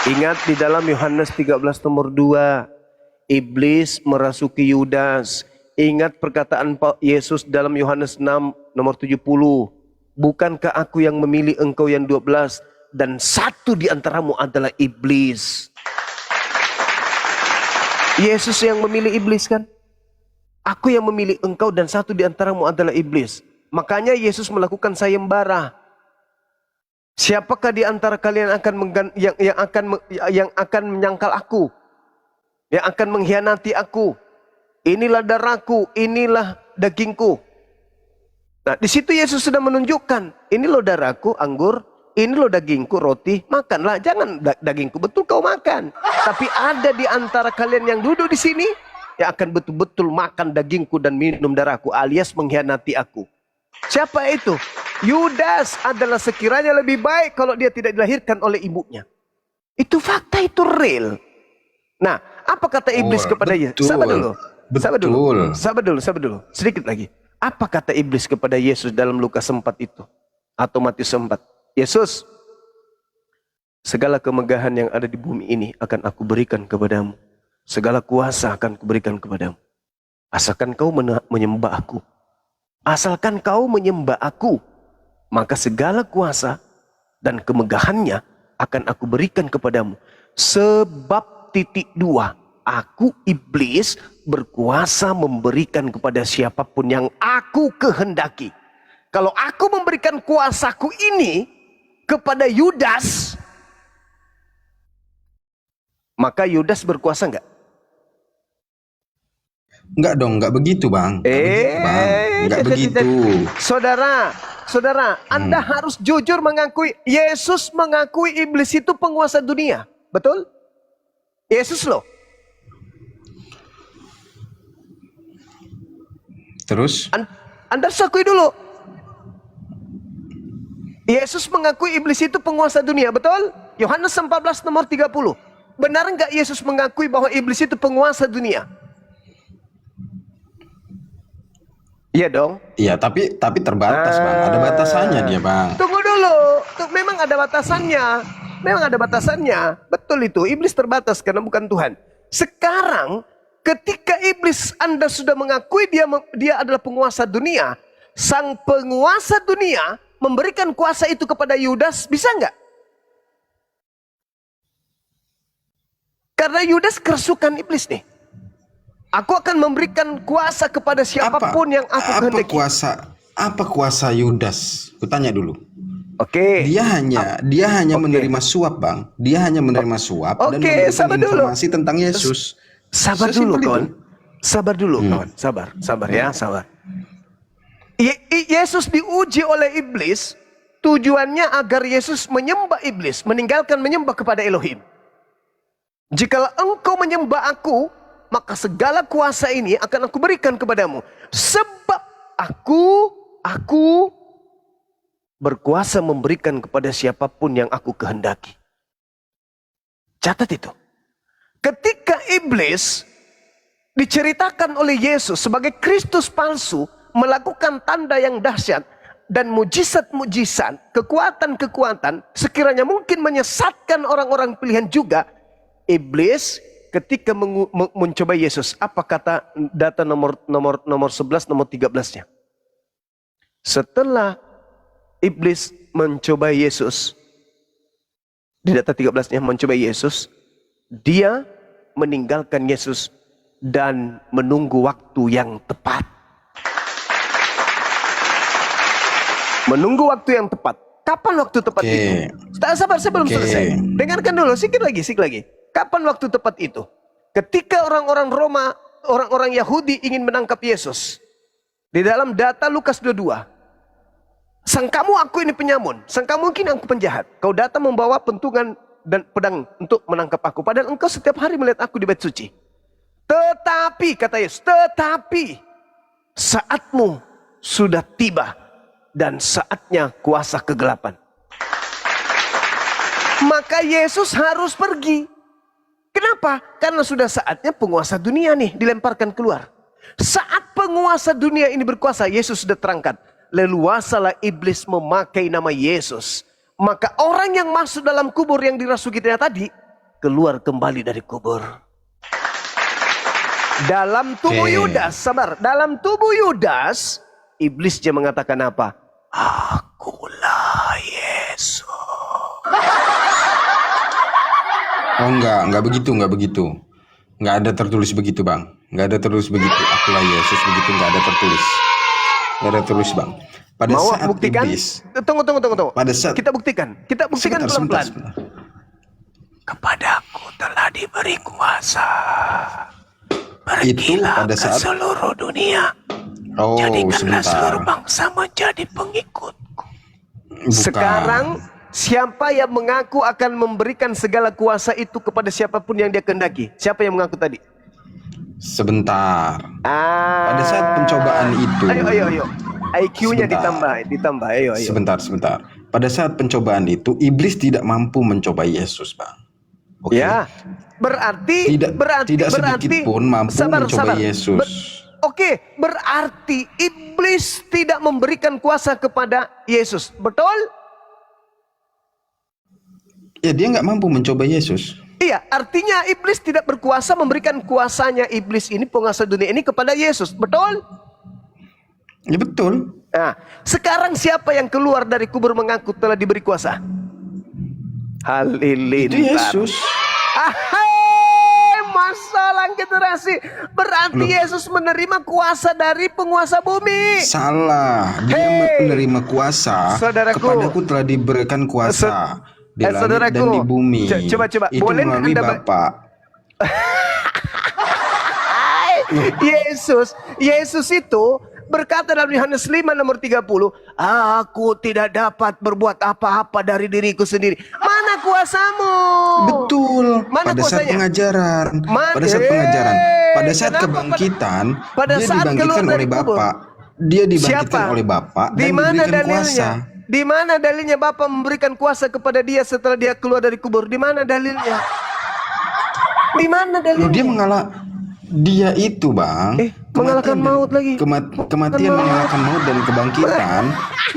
Speaker 1: Ingat di dalam Yohanes 13 nomor 2, iblis merasuki Yudas. Ingat perkataan Yesus dalam Yohanes 6 nomor 70. Bukankah aku yang memilih engkau yang 12 dan satu di antaramu adalah iblis. Yesus yang memilih iblis kan? Aku yang memilih engkau dan satu di antaramu adalah iblis. Makanya Yesus melakukan sayembara. Siapakah di antara kalian yang akan menyangkal aku? Yang akan mengkhianati aku? Inilah darahku, inilah dagingku. Nah, di situ Yesus sudah menunjukkan, ini loh darahku, anggur, ini loh dagingku, roti, makanlah. Jangan dagingku betul kau makan. Tapi ada di antara kalian yang duduk di sini yang akan betul-betul makan dagingku dan minum darahku, alias mengkhianati aku. Siapa itu? Yudas adalah sekiranya lebih baik kalau dia tidak dilahirkan oleh ibunya. Itu fakta, itu real. Nah, apa kata iblis kepada Yesus? Sabar dulu. Sedikit lagi. Apa kata iblis kepada Yesus dalam Lukas 4 itu? Atau Matius 4? Yesus, segala kemegahan yang ada di bumi ini akan aku berikan kepadamu. Segala kuasa akan kuberikan kepadamu. Asalkan kau menyembah aku. Asalkan kau menyembah aku. Maka segala kuasa dan kemegahannya akan aku berikan kepadamu. Sebab 2. Aku iblis berkuasa memberikan kepada siapapun yang aku kehendaki. Kalau aku memberikan kuasaku ini kepada Yudas, maka Yudas berkuasa enggak?
Speaker 2: Enggak dong, enggak begitu, Bang. Enggak begitu.
Speaker 1: Saudara, Anda harus jujur mengakui. Yesus mengakui iblis itu penguasa dunia. Betul? Yesus loh.
Speaker 2: Terus?
Speaker 1: Anda harus akui dulu. Yesus mengakui iblis itu penguasa dunia, betul? Yohanes 14 nomor 30. Benar enggak Yesus mengakui bahwa iblis itu penguasa dunia? Iya dong.
Speaker 2: Iya, tapi terbatas, Bang. Ada batasannya dia, Bang.
Speaker 1: Tunggu dulu. Memang ada batasannya. Betul itu. Iblis terbatas karena bukan Tuhan. Sekarang ketika iblis Anda sudah mengakui dia adalah penguasa dunia, sang penguasa dunia memberikan kuasa itu kepada Yudas, bisa enggak? Karena Yudas kerasukan iblis nih. Aku akan memberikan kuasa kepada siapapun yang aku kehendaki.
Speaker 2: Apa kuasa Yudas? Kutanya dulu.
Speaker 1: Oke.
Speaker 2: Dia hanya menerima suap, Bang. Dia hanya menerima suap dan memberikan informasi tentang Yesus.
Speaker 1: Sabar dulu, kawan. Sabar ya. Yesus diuji oleh iblis, tujuannya agar Yesus menyembah iblis, meninggalkan menyembah kepada Elohim. Jikalau engkau menyembah aku, maka segala kuasa ini akan aku berikan kepadamu. Sebab aku berkuasa memberikan kepada siapapun yang aku kehendaki. Catat itu. Ketika iblis diceritakan oleh Yesus sebagai Kristus palsu, melakukan tanda yang dahsyat dan mujizat-mujizat, kekuatan-kekuatan, sekiranya mungkin menyesatkan orang-orang pilihan juga, iblis ketika mencoba Yesus, apa kata data nomor 11, nomor 13-nya? Setelah iblis mencoba Yesus, di data 13-nya mencoba Yesus, dia meninggalkan Yesus dan menunggu waktu yang tepat. Menunggu waktu yang tepat. Kapan waktu tepat itu? Sabar, saya belum selesai. Dengarkan dulu, sedikit lagi. Kapan waktu tepat itu? Ketika orang-orang Roma, orang-orang Yahudi ingin menangkap Yesus. Di dalam data Lukas 22. Sangkamu aku ini penyamun, sangkamu mungkin aku penjahat. Kau datang membawa pentungan dan pedang untuk menangkap aku. Padahal engkau setiap hari melihat aku di bait suci. Tetapi, kata Yesus, tetapi saatmu sudah tiba. Dan saatnya kuasa kegelapan. Maka Yesus harus pergi. Kenapa? Karena sudah saatnya penguasa dunia nih dilemparkan keluar. Saat penguasa dunia ini berkuasa, Yesus sudah terangkat. Leluasalah iblis memakai nama Yesus. Maka orang yang masuk dalam kubur yang dirasukinya tadi, keluar kembali dari kubur. Dalam tubuh Yudas, sabar. Dalam tubuh Yudas, iblis dia mengatakan apa? Akulah Yesus.
Speaker 2: Oh enggak begitu. Enggak ada tertulis begitu, Bang. Enggak ada tertulis begitu. Akulah Yesus begitu, enggak ada tertulis. Enggak ada tertulis, Bang. Pada
Speaker 1: mau
Speaker 2: saat
Speaker 1: buktikan?
Speaker 2: iblis.
Speaker 1: Tunggu.
Speaker 2: Pada saat
Speaker 1: kita buktikan pelan-pelan.
Speaker 2: Sebentar.
Speaker 1: Kepadaku telah diberi kuasa.
Speaker 2: Itu
Speaker 1: Pergilah
Speaker 2: pada
Speaker 1: ke
Speaker 2: saat
Speaker 1: seluruh dunia.
Speaker 2: Oh,
Speaker 1: Jadikanlah
Speaker 2: sebentar.
Speaker 1: seluruh bangsa menjadi pengikutku.
Speaker 2: Bukan.
Speaker 1: Sekarang siapa yang mengaku akan memberikan segala kuasa itu kepada siapapun yang dia kehendaki? Siapa yang mengaku tadi?
Speaker 2: Sebentar. Pada saat pencobaan itu.
Speaker 1: Ayo. IQ-nya ditambah. Ayo.
Speaker 2: Sebentar. Pada saat pencobaan itu, iblis tidak mampu mencoba Yesus, Bang. Oke.
Speaker 1: Ya. Berarti
Speaker 2: tidak sedikit pun mampu mencoba Yesus.
Speaker 1: Oke, berarti iblis tidak memberikan kuasa kepada Yesus. Betul?
Speaker 2: Ya, dia nggak mampu mencoba Yesus.
Speaker 1: Iya, artinya iblis tidak berkuasa memberikan kuasanya iblis ini, penguasa dunia ini kepada Yesus. Betul?
Speaker 2: Ya betul.
Speaker 1: Nah, sekarang siapa yang keluar dari kubur mengaku telah diberi kuasa? Halilintar.
Speaker 2: Itu Yesus.
Speaker 1: Masalah generasi. Berarti Yesus menerima kuasa dari penguasa bumi.
Speaker 2: Salah. Dia menerima kuasa.
Speaker 1: Saudaraku,
Speaker 2: kepadaku telah diberikan kuasa di langit
Speaker 1: saudaraku,
Speaker 2: dan di bumi.
Speaker 1: Coba.
Speaker 2: Itu
Speaker 1: Boleh
Speaker 2: melalui
Speaker 1: Anda
Speaker 2: Bapa.
Speaker 1: Yesus itu berkata dalam Yohanes 5 nomor 30, aku tidak dapat berbuat apa-apa dari diriku sendiri. Mana kuasamu?
Speaker 2: Betul.
Speaker 1: Mana
Speaker 2: pada saat
Speaker 1: kuasanya?
Speaker 2: pengajaran. Pada saat kebangkitan, dia dibangkitkan oleh Bapa. Dia dibangkitkan oleh Bapa dan diberikan kuasa.
Speaker 1: Di mana dalilnya Bapa memberikan kuasa kepada dia setelah dia keluar dari kubur? Di mana dalilnya? Di mana dalilnya?
Speaker 2: Dia itu, Bang,
Speaker 1: mengalahkan maut lagi.
Speaker 2: Kematian mengalahkan maut dan kebangkitan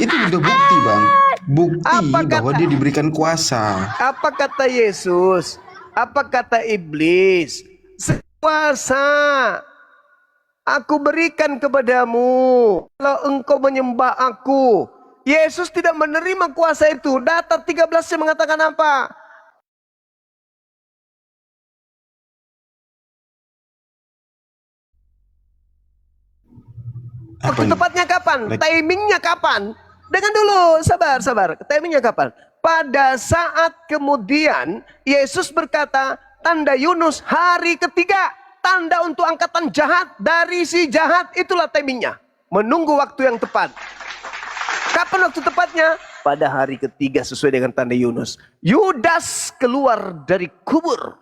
Speaker 2: itu udah bukti, Bang. Bukti bahwa dia diberikan kuasa.
Speaker 1: Apa kata Yesus? Apa kata iblis? Kuasa aku berikan kepadamu kalau engkau menyembah aku. Yesus tidak menerima kuasa itu. Data 13 mengatakan apa? Waktu tepatnya kapan? Timingnya kapan? Dengar dulu, sabar. Timingnya kapan? Pada saat kemudian Yesus berkata, tanda Yunus hari ketiga, tanda untuk angkatan jahat dari si jahat, itulah timingnya. Menunggu waktu yang tepat. Kapan waktu tepatnya? Pada hari ketiga sesuai dengan tanda Yunus. Yudas keluar dari kubur.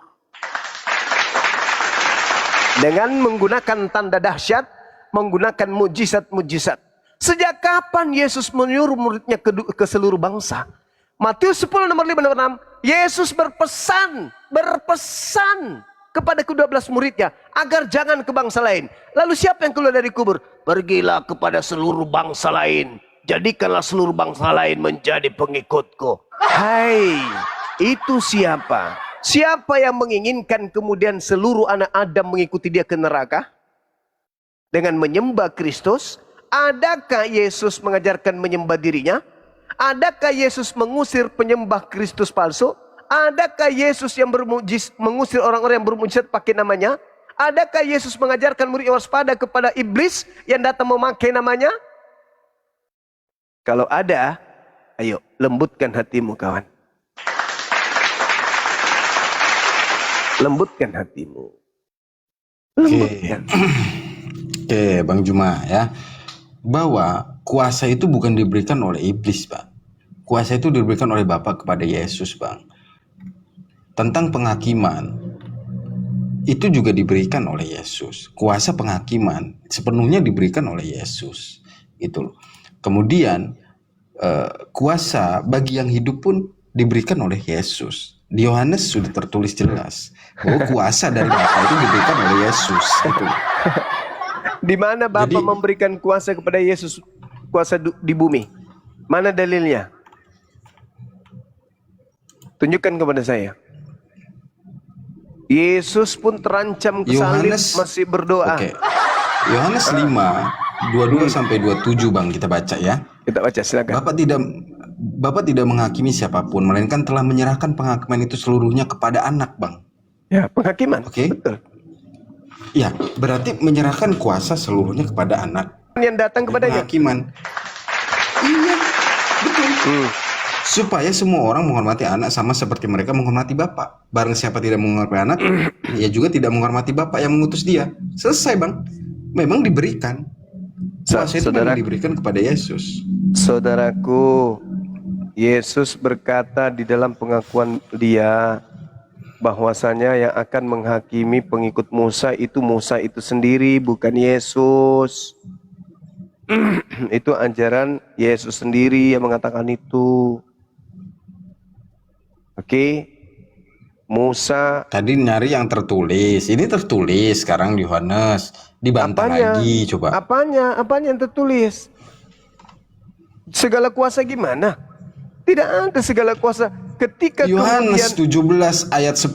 Speaker 1: dengan menggunakan tanda dahsyat, menggunakan mujizat-mujizat. Sejak kapan Yesus menyuruh muridnya ke seluruh bangsa? Matius 10 nomor 5 nomor 6, Yesus berpesan kepada ke-12 muridnya agar jangan ke bangsa lain. Lalu siapa yang keluar dari kubur? Pergilah kepada seluruh bangsa lain, jadikanlah seluruh bangsa lain menjadi pengikutku. Hai, itu siapa? Siapa yang menginginkan kemudian seluruh anak Adam mengikuti dia ke neraka? Dengan menyembah Kristus. Adakah Yesus mengajarkan menyembah dirinya? Adakah Yesus mengusir penyembah Kristus palsu? Adakah Yesus yang mengusir orang-orang yang bermujizat pakai namanya? Adakah Yesus mengajarkan muridnya waspada kepada iblis yang datang memakai namanya? Kalau ada, ayo lembutkan hatimu kawan. Lembutkan hatimu. Lembutkan.
Speaker 2: Oke, Bang Juma ya. Bahwa kuasa itu bukan diberikan oleh iblis, Bang. Kuasa itu diberikan oleh Bapa kepada Yesus, Bang. Tentang penghakiman, itu juga diberikan oleh Yesus. Kuasa penghakiman sepenuhnya diberikan oleh Yesus. Itu loh. Kemudian kuasa bagi yang hidup pun diberikan oleh Yesus. Di Yohanes sudah tertulis jelas bahwa kuasa dari Bapa itu diberikan oleh Yesus. Gitu.
Speaker 1: Di mana Bapa memberikan kuasa kepada Yesus, kuasa di bumi? Mana dalilnya? Tunjukkan kepada saya. Yesus pun terancam kesalib masih berdoa.
Speaker 2: Oke. Yohanes 5 22 sampai 27 Bang, kita baca ya.
Speaker 1: Kita baca, silakan.
Speaker 2: Bapak tidak menghakimi siapapun, melainkan telah menyerahkan penghakiman itu seluruhnya kepada anak, Bang.
Speaker 1: Ya, penghakiman.
Speaker 2: Oke.
Speaker 1: Betul.
Speaker 2: Ya, berarti menyerahkan kuasa seluruhnya kepada anak.
Speaker 1: Yang datang kepadanya.
Speaker 2: Penghakiman. Iya, betul. Supaya semua orang menghormati anak sama seperti mereka menghormati Bapak. Barang siapa tidak menghormati anak, ia juga tidak menghormati Bapak yang mengutus dia. Selesai, Bang. Memang diberikan. Kuasa itu memang diberikan kepada Yesus.
Speaker 1: Saudaraku, Yesus berkata di dalam pengakuan dia bahwasanya yang akan menghakimi pengikut Musa itu sendiri, bukan Yesus. Itu ajaran Yesus sendiri yang mengatakan itu. Oke. Musa
Speaker 2: tadi nyari yang tertulis. Ini tertulis sekarang di Yohanes. Dibantah lagi coba.
Speaker 1: Apanya yang tertulis? Segala kuasa gimana? Tidak ada segala kuasa. Ketika
Speaker 2: Yohanes 17 ayat 10,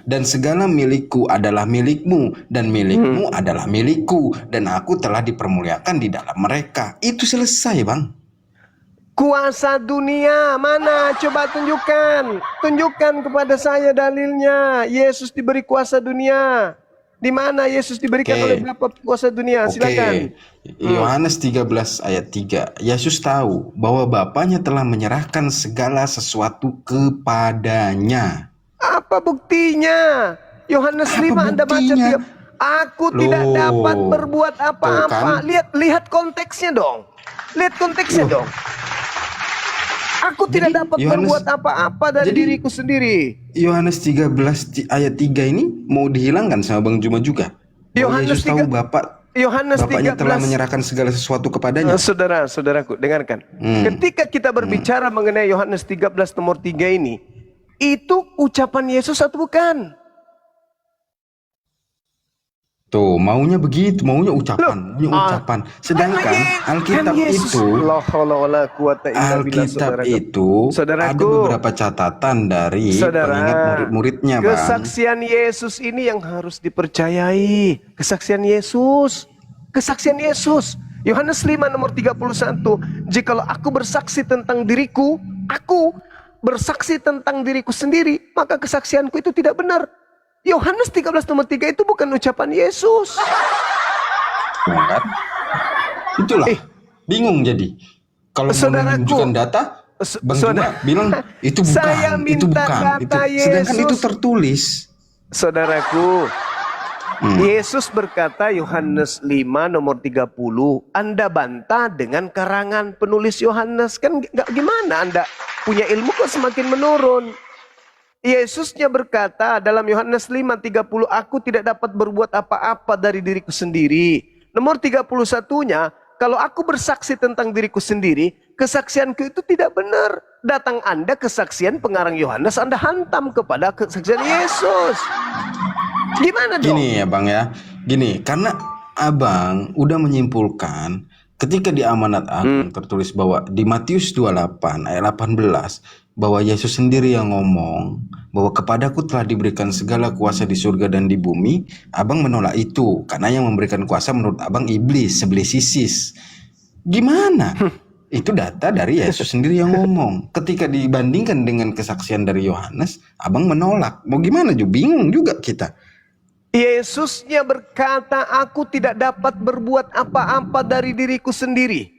Speaker 2: dan segala milikku adalah milikmu, dan milikmu adalah milikku, dan aku telah dipermuliakan di dalam mereka. Itu selesai, Bang.
Speaker 1: Kuasa dunia mana? Coba tunjukkan. Tunjukkan kepada saya dalilnya. Yesus diberi kuasa dunia. Di mana Yesus diberikan oleh Bapa kuasa dunia? Silakan.
Speaker 2: Yohanes 13 ayat 3. Yesus tahu bahwa Bapanya telah menyerahkan segala sesuatu kepadanya.
Speaker 1: Apa buktinya? Yohanes 5 Anda baca. Aku tidak dapat berbuat apa-apa. Lihat konteksnya dong. Lihat konteksnya dong. Aku tidak dapat berbuat apa-apa dari diriku sendiri.
Speaker 2: Yohanes 13 ayat 3 ini mau dihilangkan sama Bang Juma juga. Yohanes tahu Bapaknya telah menyerahkan segala sesuatu kepadanya.
Speaker 1: Saudaraku, dengarkan. Ketika kita berbicara mengenai Yohanes 13 nomor 3 ini, itu ucapan Yesus atau bukan?
Speaker 2: Tuh, maunya begitu, maunya ucapan. Sedangkan Alkitab itu ada beberapa catatan dari pengingat murid-muridnya, Bang.
Speaker 1: Kesaksian Yesus ini yang harus dipercayai. Kesaksian Yesus. Yohanes 5 nomor 31. Jikalau aku bersaksi tentang diriku, aku bersaksi tentang diriku sendiri, maka kesaksianku itu tidak benar. Yohanes 13 nomor 3 itu bukan ucapan Yesus.
Speaker 2: Kan? Itulah. Bingung jadi. Kalau menunjukkan data, Bang Juma bilang itu bukan.
Speaker 1: Saya minta kata Yesus.
Speaker 2: Sedangkan itu tertulis.
Speaker 1: Saudaraku, Yesus berkata Yohanes 5 nomor 30, Anda bantah dengan karangan penulis Yohanes. Kan gimana Anda punya ilmu kok semakin menurun. Yesusnya berkata dalam Yohanes 5:30, aku tidak dapat berbuat apa-apa dari diriku sendiri. Nomor 31-nya, kalau aku bersaksi tentang diriku sendiri, kesaksianku itu tidak benar. Datang Anda kesaksian pengarang Yohanes, Anda hantam kepada kesaksian Yesus. Gimana dong?
Speaker 2: Gini ya Bang ya, gini, karena Abang udah menyimpulkan ketika di Amanat Agung tertulis bahwa di Matius 28 ayat 18 bahwa Yesus sendiri yang ngomong bahwa kepadaku telah diberikan segala kuasa di surga dan di bumi. Abang menolak itu karena yang memberikan kuasa menurut Abang iblis, sebelah sisis. Gimana? Itu data dari Yesus sendiri yang ngomong. Ketika dibandingkan dengan kesaksian dari Yohanes, Abang menolak. Mau gimana juga? Bingung juga kita.
Speaker 1: Yesusnya berkata, aku tidak dapat berbuat apa-apa dari diriku sendiri.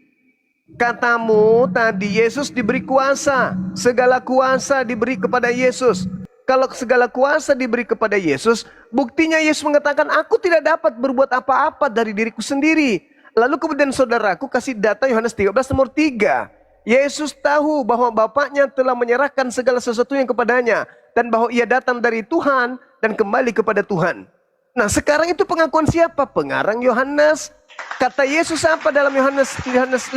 Speaker 1: Katamu tadi Yesus diberi kuasa, segala kuasa diberi kepada Yesus. Kalau segala kuasa diberi kepada Yesus, buktinya Yesus mengatakan, aku tidak dapat berbuat apa-apa dari diriku sendiri. Lalu kemudian saudaraku kasih data Yohanes 13 nomor 3. Yesus tahu bahwa Bapaknya telah menyerahkan segala sesuatunya kepadanya, dan bahwa ia datang dari Tuhan dan kembali kepada Tuhan. Nah sekarang itu pengakuan siapa? Pengarang Yohanes. Kata Yesus apa dalam Yohanes 5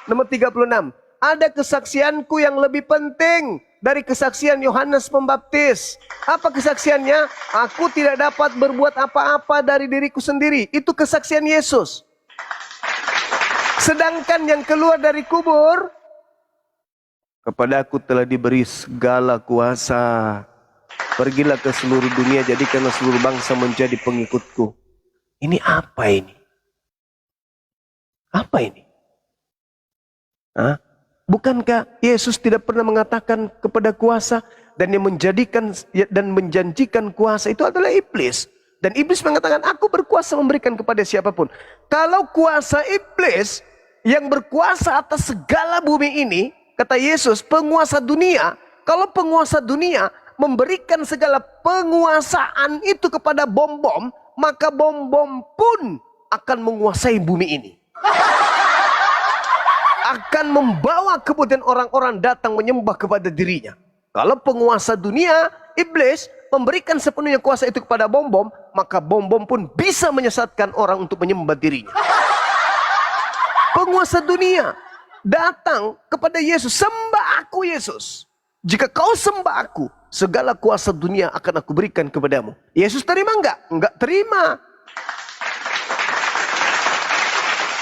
Speaker 1: nomor 36? Ada kesaksianku yang lebih penting dari kesaksian Yohanes Pembaptis. Apa kesaksiannya? Aku tidak dapat berbuat apa-apa dari diriku sendiri. Itu kesaksian Yesus. Sedangkan yang keluar dari kubur, kepadaku telah diberi segala kuasa. Pergilah ke seluruh dunia, jadikanlah seluruh bangsa menjadi pengikutku. Ini apa ini? Apa ini? Hah? Bukankah Yesus tidak pernah mengatakan kepada kuasa dan yang menjadikan dan menjanjikan kuasa itu adalah iblis? Dan iblis mengatakan, aku berkuasa memberikan kepada siapapun. Kalau kuasa iblis yang berkuasa atas segala bumi ini, kata Yesus, penguasa dunia. Kalau penguasa dunia memberikan segala penguasaan itu kepada bom-bom, maka bom-bom pun akan menguasai bumi ini. Akan membawa kemudian orang-orang datang menyembah kepada dirinya. Kalau penguasa dunia, iblis, memberikan sepenuhnya kuasa itu kepada bom-bom, maka bom-bom pun bisa menyesatkan orang untuk menyembah dirinya. Penguasa dunia datang kepada Yesus, sembah aku Yesus. Jika kau sembah aku, segala kuasa dunia akan aku berikan kepadamu. Yesus terima enggak? Enggak terima.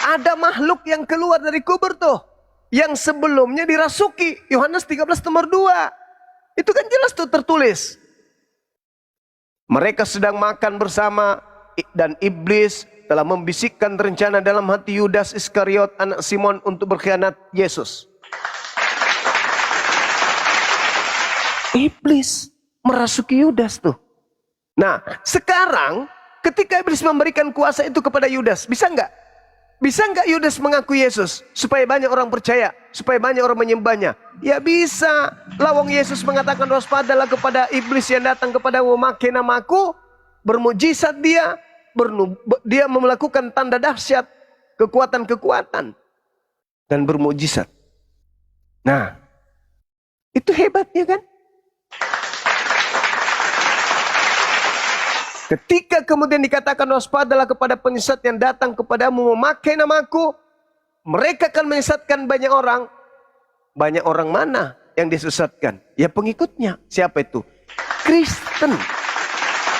Speaker 1: Ada makhluk yang keluar dari kubur tuh, yang sebelumnya dirasuki. Yohanes 13 nomor 2. Itu kan jelas tuh tertulis. Mereka sedang makan bersama dan iblis telah membisikkan rencana dalam hati Yudas Iskariot anak Simon untuk berkhianat Yesus. Iblis merasuki Yudas tuh. Nah, sekarang ketika iblis memberikan kuasa itu kepada Yudas, bisa enggak? Bisa enggak Yudas mengaku Yesus supaya banyak orang percaya, supaya banyak orang menyembahnya? Ya bisa. Lawang Yesus mengatakan, waspadalah kepada iblis yang datang kepadamu memakai namaku, bermujizat dia melakukan tanda dahsyat, kekuatan-kekuatan, dan bermujizat. Nah, itu hebatnya kan? Ketika kemudian dikatakan waspadalah kepada penyesat yang datang kepadamu memakai namaku, mereka akan menyesatkan banyak orang. Banyak orang mana yang disesatkan? Ya pengikutnya. Siapa itu? Kristen.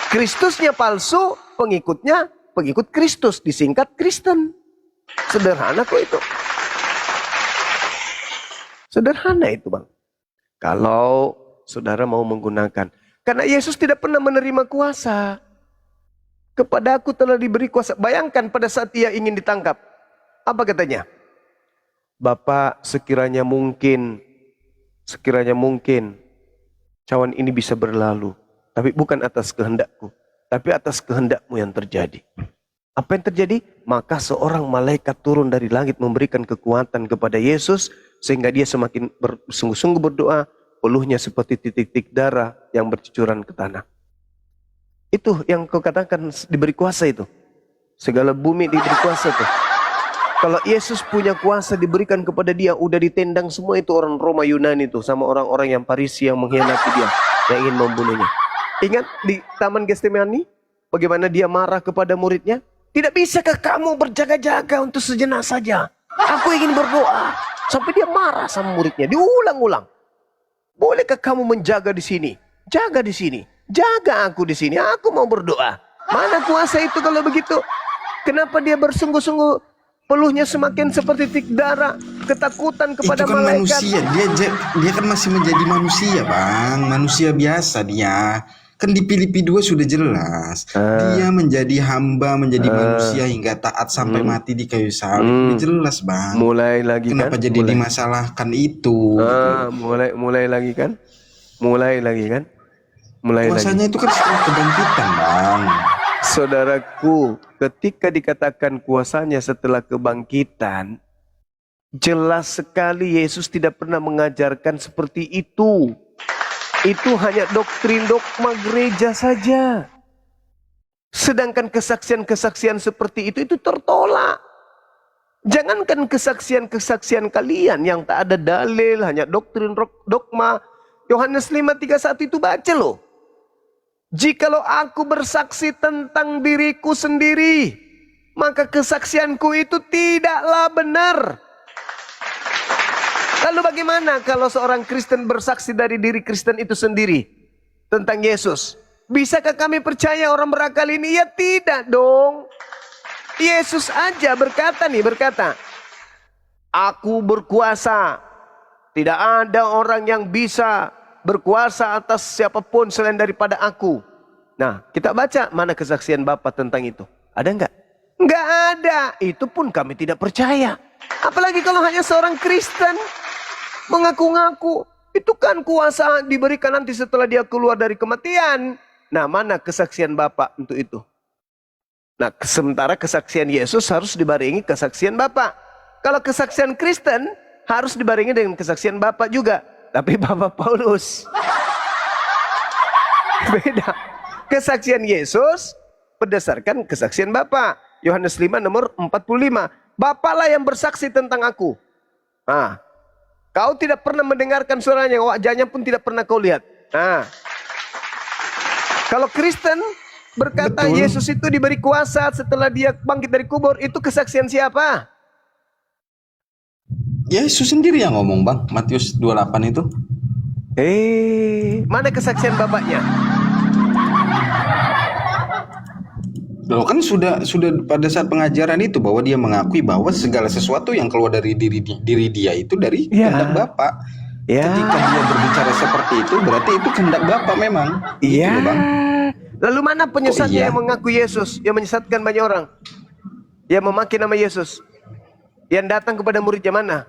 Speaker 1: Kristusnya palsu, pengikutnya pengikut Kristus, disingkat Kristen. Sederhana kok itu. Sederhana itu bang. Kalau saudara mau menggunakan. Karena Yesus tidak pernah menerima kuasa. Kepadaku telah diberi kuasa. Bayangkan pada saat ia ingin ditangkap. Apa katanya? Bapak sekiranya mungkin cawan ini bisa berlalu. Tapi bukan atas kehendakku. Tapi atas kehendakmu yang terjadi. Apa yang terjadi? Maka seorang malaikat turun dari langit memberikan kekuatan kepada Yesus. Sehingga dia semakin bersungguh-sungguh berdoa. Peluhnya seperti titik-titik darah yang bercucuran ke tanah. Itu yang kau katakan diberi kuasa itu. Segala bumi diberi kuasa tuh. Kalau Yesus punya kuasa diberikan kepada dia, udah ditendang semua itu orang Roma Yunani itu sama orang-orang yang Parisi yang mengkhianati dia. yang ingin membunuhnya. Ingat di Taman Getsemani, bagaimana dia marah kepada muridnya? Tidak bisakah kamu berjaga-jaga untuk sejenak saja? Aku ingin berdoa. Sampai dia marah sama muridnya, diulang-ulang. Bolehkah kamu menjaga di sini? Jaga di sini. Jaga aku di sini. Aku mau berdoa. Mana kuasa itu kalau begitu? Kenapa dia bersungguh-sungguh, peluhnya semakin seperti titik darah, ketakutan kepada
Speaker 2: Itu kan
Speaker 1: malaikat?
Speaker 2: manusia, dia kan masih menjadi manusia, Bang. Manusia biasa dia. Kan di Filipi 2 sudah jelas. Dia menjadi hamba, menjadi manusia hingga taat sampai mati di kayu salib. Udah jelas, Bang.
Speaker 1: Mulai lagi
Speaker 2: Kenapa
Speaker 1: kan?
Speaker 2: jadi dimasalahkan itu?
Speaker 1: Mulai lagi kan? Mulai lagi kan? Mulai lagi.
Speaker 2: Kuasanya itu kan setelah kebangkitan, Bang.
Speaker 1: Saudaraku, ketika dikatakan kuasanya setelah kebangkitan, jelas sekali Yesus tidak pernah mengajarkan seperti itu. Itu hanya doktrin dogma gereja saja. Sedangkan kesaksian-kesaksian seperti itu tertolak. Jangankan kesaksian-kesaksian kalian yang tak ada dalil, hanya doktrin dogma. Yohanes 5:31 itu baca loh. Jikalau aku bersaksi tentang diriku sendiri, maka kesaksianku itu tidaklah benar. Lalu bagaimana kalau seorang Kristen bersaksi dari diri Kristen itu sendiri tentang Yesus? Bisakah kami percaya orang berakal ini? Ya tidak dong. Yesus aja berkata, aku berkuasa. Tidak ada orang yang bisa berkuasa atas siapapun selain daripada aku. Nah, kita baca mana kesaksian Bapa tentang itu. Ada enggak? Enggak ada. Itu pun kami tidak percaya. Apalagi kalau hanya seorang Kristen mengaku-ngaku. Itu kan kuasa diberikan nanti setelah dia keluar dari kematian. Nah, mana kesaksian Bapa untuk itu? Nah, sementara kesaksian Yesus harus dibarengi kesaksian Bapa. Kalau kesaksian Kristen harus dibarengi dengan kesaksian Bapa juga. Tapi Bapak Paulus beda. Kesaksian Yesus berdasarkan kesaksian Bapa. Yohanes 5 nomor 45. Bapalah yang bersaksi tentang aku. Nah, kau tidak pernah mendengarkan suaranya, wajahnya pun tidak pernah kau lihat. Nah, kalau Kristen berkata
Speaker 2: Betul.
Speaker 1: Yesus itu diberi kuasa setelah dia bangkit dari kubur, itu kesaksian siapa?
Speaker 2: Yesus sendiri yang ngomong, Bang. Matius 28 itu.
Speaker 1: Mana kesaksian Bapaknya?
Speaker 2: Loh, kan sudah pada saat pengajaran itu bahwa dia mengakui bahwa segala sesuatu yang keluar dari diri dia itu dari kehendak Bapa. Ketika dia berbicara seperti itu, berarti itu kehendak Bapa memang.
Speaker 1: Iya.
Speaker 2: Gitu, Bang.
Speaker 1: Lalu mana penyesatnya
Speaker 2: iya?
Speaker 1: yang mengaku Yesus, yang menyesatkan banyak orang, yang memakai nama Yesus, yang datang kepada muridnya mana?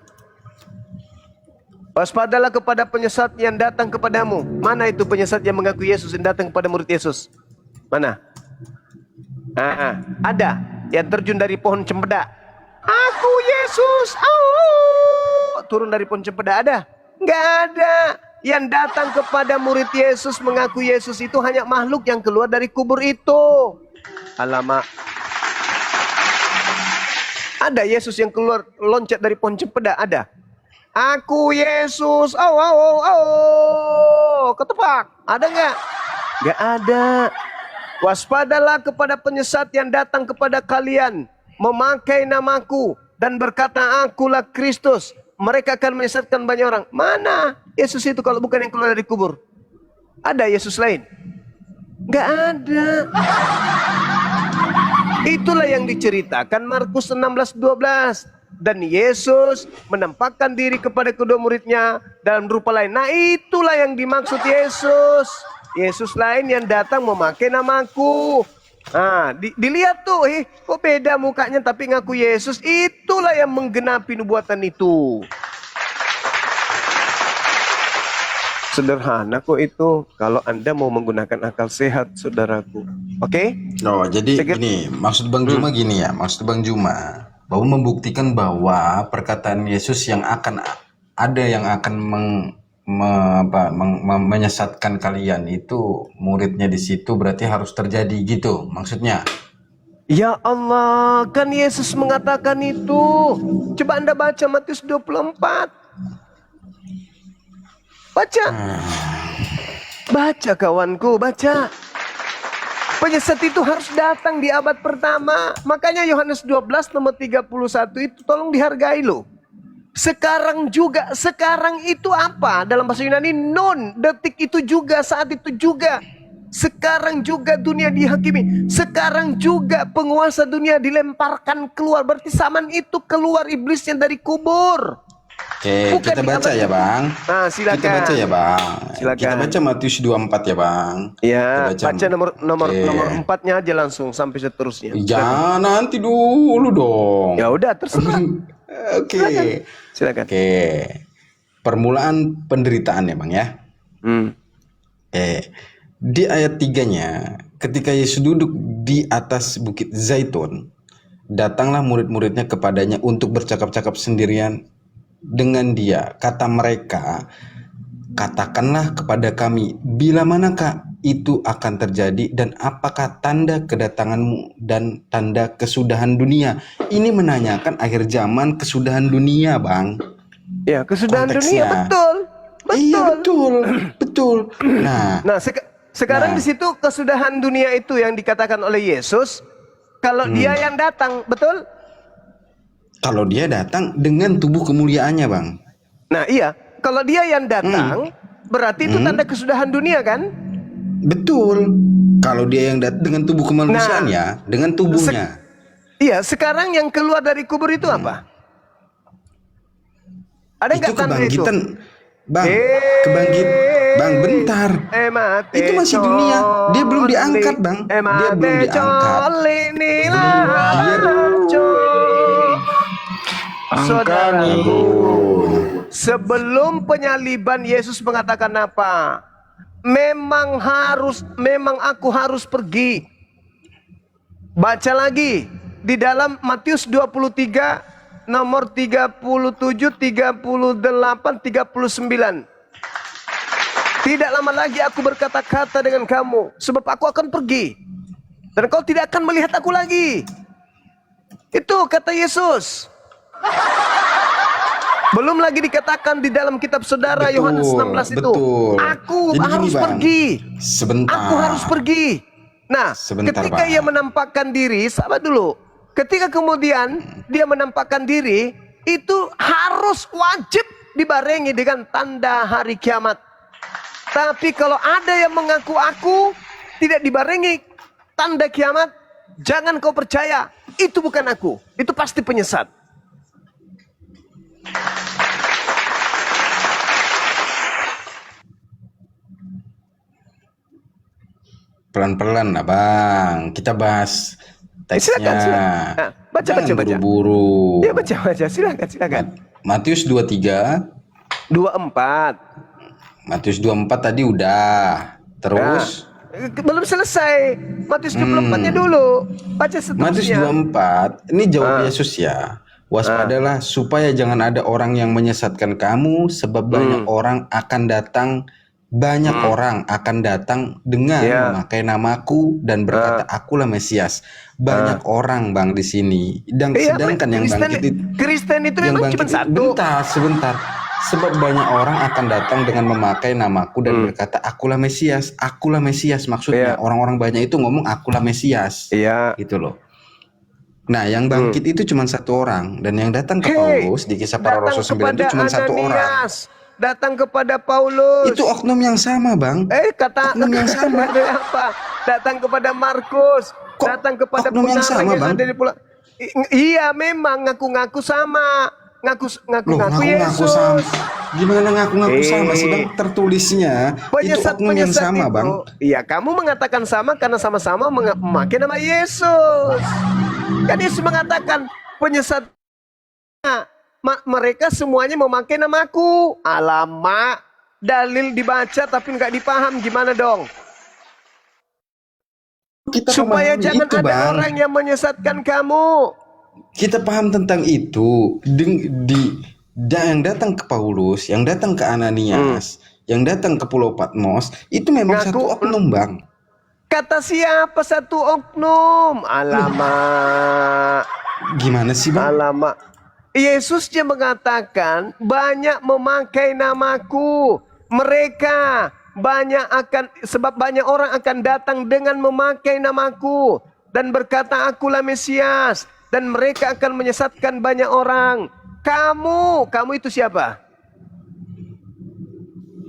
Speaker 1: Waspadalah kepada penyesat yang datang kepadamu. Mana itu penyesat yang mengaku Yesus yang datang kepada murid Yesus? Mana? Ada yang terjun dari pohon cempedak. Aku Yesus, turun dari pohon cempedak, ada? Nggak ada. Yang datang kepada murid Yesus mengaku Yesus itu hanya makhluk yang keluar dari kubur itu. Alamak. Ada Yesus yang keluar loncat dari pohon cempedak, ada? Aku Yesus, ketepak. Ada nggak? Nggak ada. Waspadalah kepada penyesat yang datang kepada kalian, memakai namaku dan berkata akulah Kristus. Mereka akan menyesatkan banyak orang. Mana Yesus itu kalau bukan yang keluar dari kubur? Ada Yesus lain? Nggak ada. Itulah yang diceritakan Markus 16:12. Dan Yesus menampakkan diri kepada kedua muridnya dalam rupa lain. Nah, itulah yang dimaksud Yesus. Yesus lain yang datang memakai namaku. Nah, dilihat tuh, kok beda mukanya tapi ngaku Yesus. Itulah yang menggenapi nubuatan itu. Sederhana kok itu, kalau Anda mau menggunakan akal sehat, saudaraku. Oke?
Speaker 2: Oh, jadi gini, maksud Bang Juma gini ya, maksud Bang Juma bahwa membuktikan bahwa perkataan Yesus yang akan ada yang akan menyesatkan kalian itu muridnya di situ berarti harus terjadi gitu maksudnya.
Speaker 1: Ya Allah, kan Yesus mengatakan itu. Coba Anda baca Matius 24. Baca. Baca kawanku, baca. Penyesat itu harus datang di abad pertama. Makanya Yohanes 12 nomor 31 itu tolong dihargai loh. Sekarang juga, sekarang itu apa? Dalam bahasa Yunani non, detik itu juga, saat itu juga. Sekarang juga dunia dihakimi. Sekarang juga penguasa dunia dilemparkan keluar. Berarti zaman itu keluar iblisnya dari kubur.
Speaker 2: Oke,
Speaker 1: Bukan
Speaker 2: kita
Speaker 1: di
Speaker 2: baca
Speaker 1: abad-
Speaker 2: ya Bang.
Speaker 1: Nah, silakan.
Speaker 2: Kita baca ya Bang.
Speaker 1: Silakan.
Speaker 2: Kita baca Matius 24 ya Bang.
Speaker 1: Ya,
Speaker 2: Kita
Speaker 1: baca nomor
Speaker 2: Oke.
Speaker 1: nomor 4-nya aja langsung sampai seterusnya.
Speaker 2: Jangan nanti dulu dong.
Speaker 1: Ya udah, terserah.
Speaker 2: Oke.
Speaker 1: Silakan.
Speaker 2: Oke. Permulaan penderitaan ya Bang ya.
Speaker 1: Hmm.
Speaker 2: Di ayat 3-nya, ketika Yesus duduk di atas bukit Zaitun, datanglah murid-muridnya kepadanya untuk bercakap-cakap sendirian dengan dia. Kata mereka, katakanlah kepada kami, bila manakah itu akan terjadi dan apakah tanda kedatanganmu dan tanda kesudahan dunia? Ini menanyakan akhir zaman, kesudahan dunia, Bang.
Speaker 1: Ya, kesudahan
Speaker 2: Konteksnya.
Speaker 1: dunia, betul. Betul.
Speaker 2: Iya, betul. Betul. Nah,
Speaker 1: Nah, sekarang
Speaker 2: Nah.
Speaker 1: di situ kesudahan dunia itu yang dikatakan oleh Yesus, kalau dia yang datang, betul?
Speaker 2: kalau dia datang dengan tubuh kemuliaannya, Bang.
Speaker 1: Nah, iya, kalau dia yang datang, berarti itu tanda kesudahan dunia kan?
Speaker 2: Betul. Kalau dia yang datang dengan tubuh kemanusiaan
Speaker 1: Nah,
Speaker 2: ya, dengan tubuhnya.
Speaker 1: Iya, sekarang yang keluar dari kubur itu apa? Ada
Speaker 2: Itu
Speaker 1: nggak tanda itu?
Speaker 2: kebangkitan, Bang. Bang, bentar. Itu masih dunia. Dia belum diangkat, Bang. Dia belum diangkat.
Speaker 1: Saudaraku, sebelum penyaliban Yesus mengatakan apa? Memang aku harus pergi. Baca lagi di dalam Matius 23 nomor 37, 38, 39. Tidak lama lagi aku berkata-kata dengan kamu, sebab aku akan pergi dan kau tidak akan melihat aku lagi. Itu kata Yesus. Belum lagi dikatakan di dalam kitab saudara
Speaker 2: Betul,
Speaker 1: Yohanes 16 itu.
Speaker 2: betul.
Speaker 1: Aku
Speaker 2: Jadi gini,
Speaker 1: harus
Speaker 2: Bang.
Speaker 1: pergi.
Speaker 2: Sebentar.
Speaker 1: Aku harus pergi. Nah,
Speaker 2: Sebentar,
Speaker 1: ketika
Speaker 2: Bang.
Speaker 1: ia menampakkan diri, sabar dulu. Ketika kemudian dia menampakkan diri, itu harus wajib dibarengi dengan tanda hari kiamat. Tapi kalau ada yang mengaku aku tidak dibarengi tanda kiamat, jangan kau percaya. Itu bukan aku. Itu pasti penyesat.
Speaker 2: Pelan-pelan lah, Bang. Kita bahas teksnya.
Speaker 1: Silakan. Nah, baca.
Speaker 2: Jangan buru-buru.
Speaker 1: Ya baca. Silakan.
Speaker 2: Matius 23.
Speaker 1: 24.
Speaker 2: Matius 24 tadi udah. Terus
Speaker 1: Belum selesai. Matius 24-nya dulu. Baca
Speaker 2: Matius
Speaker 1: seterusnya.
Speaker 2: 24, ini jawab Yesus ya. Waspadalah supaya jangan ada orang yang menyesatkan kamu, sebab banyak orang akan datang dengan memakai namaku dan berkata akulah Mesias. Banyak orang, Bang, di sini. Dan sedangkan yang bangkit itu
Speaker 1: Kristen itu memang cuma satu.
Speaker 2: Sebentar. Sebab banyak orang akan datang dengan memakai namaku dan berkata akulah Mesias. Akulah Mesias maksudnya. Orang-orang banyak itu ngomong akulah Mesias.
Speaker 1: Iya.
Speaker 2: Gitu loh. Nah, yang bangkit itu cuma satu orang, dan yang datang ke Paulus di Kisah Para Rasul 9 itu cuma satu orang.
Speaker 1: Datang kepada Paulus.
Speaker 2: Itu oknum yang sama, Bang.
Speaker 1: Oknum yang sama. Apa? Datang kepada Markus. Datang kepada
Speaker 2: oknum yang sama, Bang?
Speaker 1: Iya, memang ngaku-ngaku sama. Ngaku-ngaku Yesus.
Speaker 2: Sama. Gimana ngaku-ngaku sama sih, Bang? Tertulisnya itu oknum yang sama, Bang.
Speaker 1: Iya, kamu mengatakan sama karena sama-sama memakai nama Yesus. Kan Yesus mengatakan penyesat mereka semuanya memakai namaku. Alamak, dalil dibaca tapi nggak dipaham, gimana dong?
Speaker 2: Kita
Speaker 1: supaya jangan
Speaker 2: itu,
Speaker 1: ada
Speaker 2: Bang.
Speaker 1: orang yang menyesatkan kamu.
Speaker 2: Kita paham tentang itu. Yang datang ke Paulus, yang datang ke Ananias, yang datang ke Pulau Patmos, itu memang satu oknum, Bang.
Speaker 1: Kata siapa satu oknum? Alamak.
Speaker 2: Gimana sih, Bang?
Speaker 1: Alamak. Yesusnya mengatakan banyak memakai namaku. Mereka sebab banyak orang akan datang dengan memakai namaku dan berkata akulah Mesias, dan mereka akan menyesatkan banyak orang. Kamu itu siapa?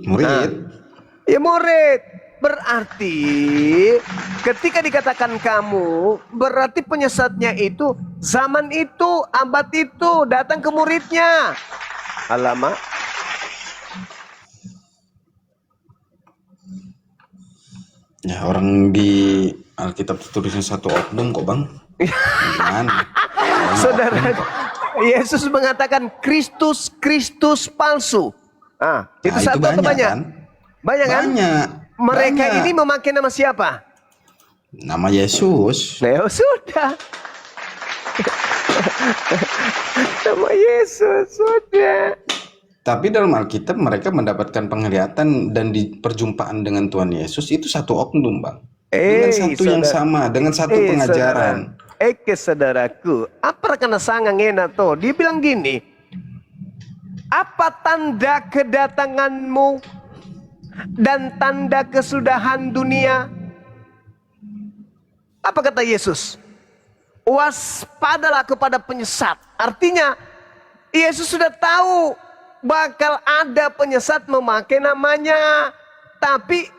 Speaker 2: Murid.
Speaker 1: Ya murid. Berarti ketika dikatakan kamu, berarti penyesatnya itu zaman itu, abad itu datang ke muridnya. Alamak.
Speaker 2: Ya, orang di Alkitab tulisnya satu oknum kok, Bang. Gimana?
Speaker 1: Saudara, Yesus mengatakan Kristus palsu. Itu
Speaker 2: Nah,
Speaker 1: satu atau banyak?
Speaker 2: kan?
Speaker 1: Banyak kan?
Speaker 2: Banyak.
Speaker 1: Mereka
Speaker 2: Banyak.
Speaker 1: ini memakai nama siapa?
Speaker 2: Nama Yesus.
Speaker 1: Nah, sudah. Nama Yesus sudah.
Speaker 2: Tapi dalam Alkitab mereka mendapatkan penglihatan dan di perjumpaan dengan Tuhan Yesus itu satu oknum, Bang. Dengan satu yang sama, dengan satu pengajaran.
Speaker 1: Saudaraku, apa karena sangat enak toh? Dia bilang gini, apa tanda kedatanganmu dan tanda kesudahan dunia? Apa kata Yesus? Waspadalah kepada penyesat. Artinya Yesus sudah tahu bakal ada penyesat memakai namanya, tapi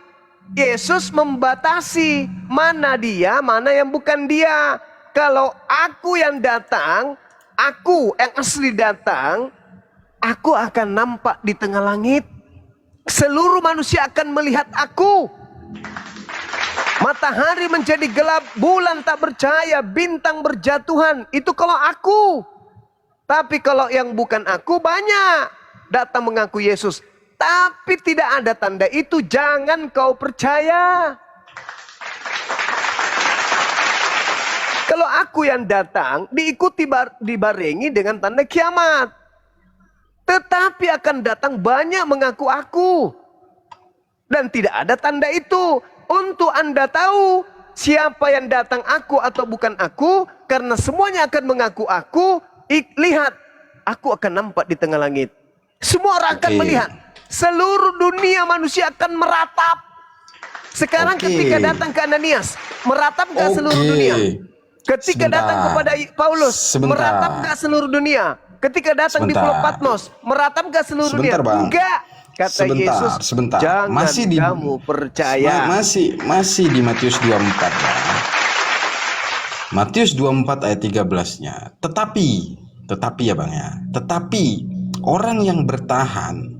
Speaker 1: Yesus membatasi mana dia, mana yang bukan dia. Kalau aku yang datang, aku yang asli datang, aku akan nampak di tengah langit. Seluruh manusia akan melihat aku. Matahari menjadi gelap, bulan tak bercahaya, bintang berjatuhan. Itu kalau aku. Tapi kalau yang bukan aku banyak datang mengaku Yesus. Tapi tidak ada tanda itu, jangan kau percaya. Kalau aku yang datang, diikuti dibarengi dengan tanda kiamat. Tetapi akan datang banyak mengaku aku. Dan tidak ada tanda itu. Untuk Anda tahu siapa yang datang aku atau bukan aku. Karena semuanya akan mengaku aku. Lihat, aku akan nampak di tengah langit. Semua orang akan melihat. Seluruh dunia manusia akan meratap. Sekarang ketika datang ke Ananias, meratap gak seluruh dunia? Ketika datang kepada Paulus, meratap gak seluruh dunia? Ketika datang di Pulau Patmos, meratap gak seluruh dunia? Enggak. Kata Yesus, jangan masih kamu percaya.
Speaker 2: Masih di Matius 24 ya. Matius 24 ayat 13-nya. Tetapi ya Bang ya. Tetapi orang yang bertahan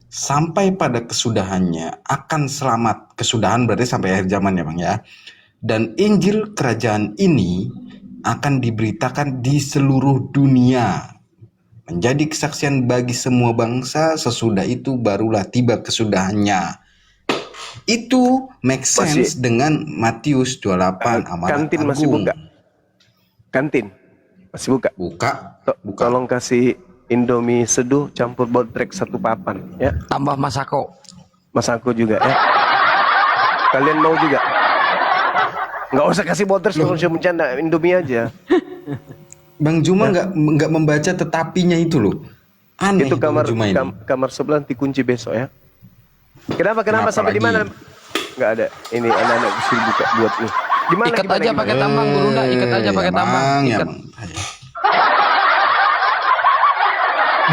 Speaker 2: sampai pada kesudahannya akan selamat. Kesudahan berarti sampai akhir zaman ya Bang ya. Dan Injil kerajaan ini akan diberitakan di seluruh dunia, menjadi kesaksian bagi semua bangsa. Sesudah itu barulah tiba kesudahannya. Itu make sense dengan Matius 28 amanat
Speaker 1: kantin
Speaker 2: agung.
Speaker 1: masih buka? Kantin masih buka?
Speaker 2: Buka.
Speaker 1: Tolong kasih Indomie seduh campur botrek 1 papan ya.
Speaker 3: Tambah Masako
Speaker 1: juga ya. Kalian mau juga? Nggak usah kasih botrek, kalau saya bercanda, Indomie aja.
Speaker 2: Bang Juma nggak membaca tetapinya itu loh. Aneh
Speaker 1: itu kamar sebelah nanti kunci besok ya. Kenapa sampai di mana? Nggak ada. Ini anak-anak bisa buka buat nih. Gimana?
Speaker 3: Ikat aja pakai tambang, Guru Nda. Ikat aja pakai tambang. Ikat.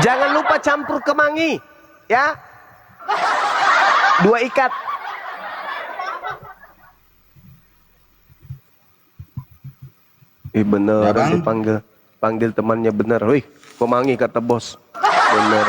Speaker 1: Jangan lupa campur kemangi, ya. 2 ikat. Bener, ya, dipanggil temannya bener. Wih, kemangi kata bos. Bener.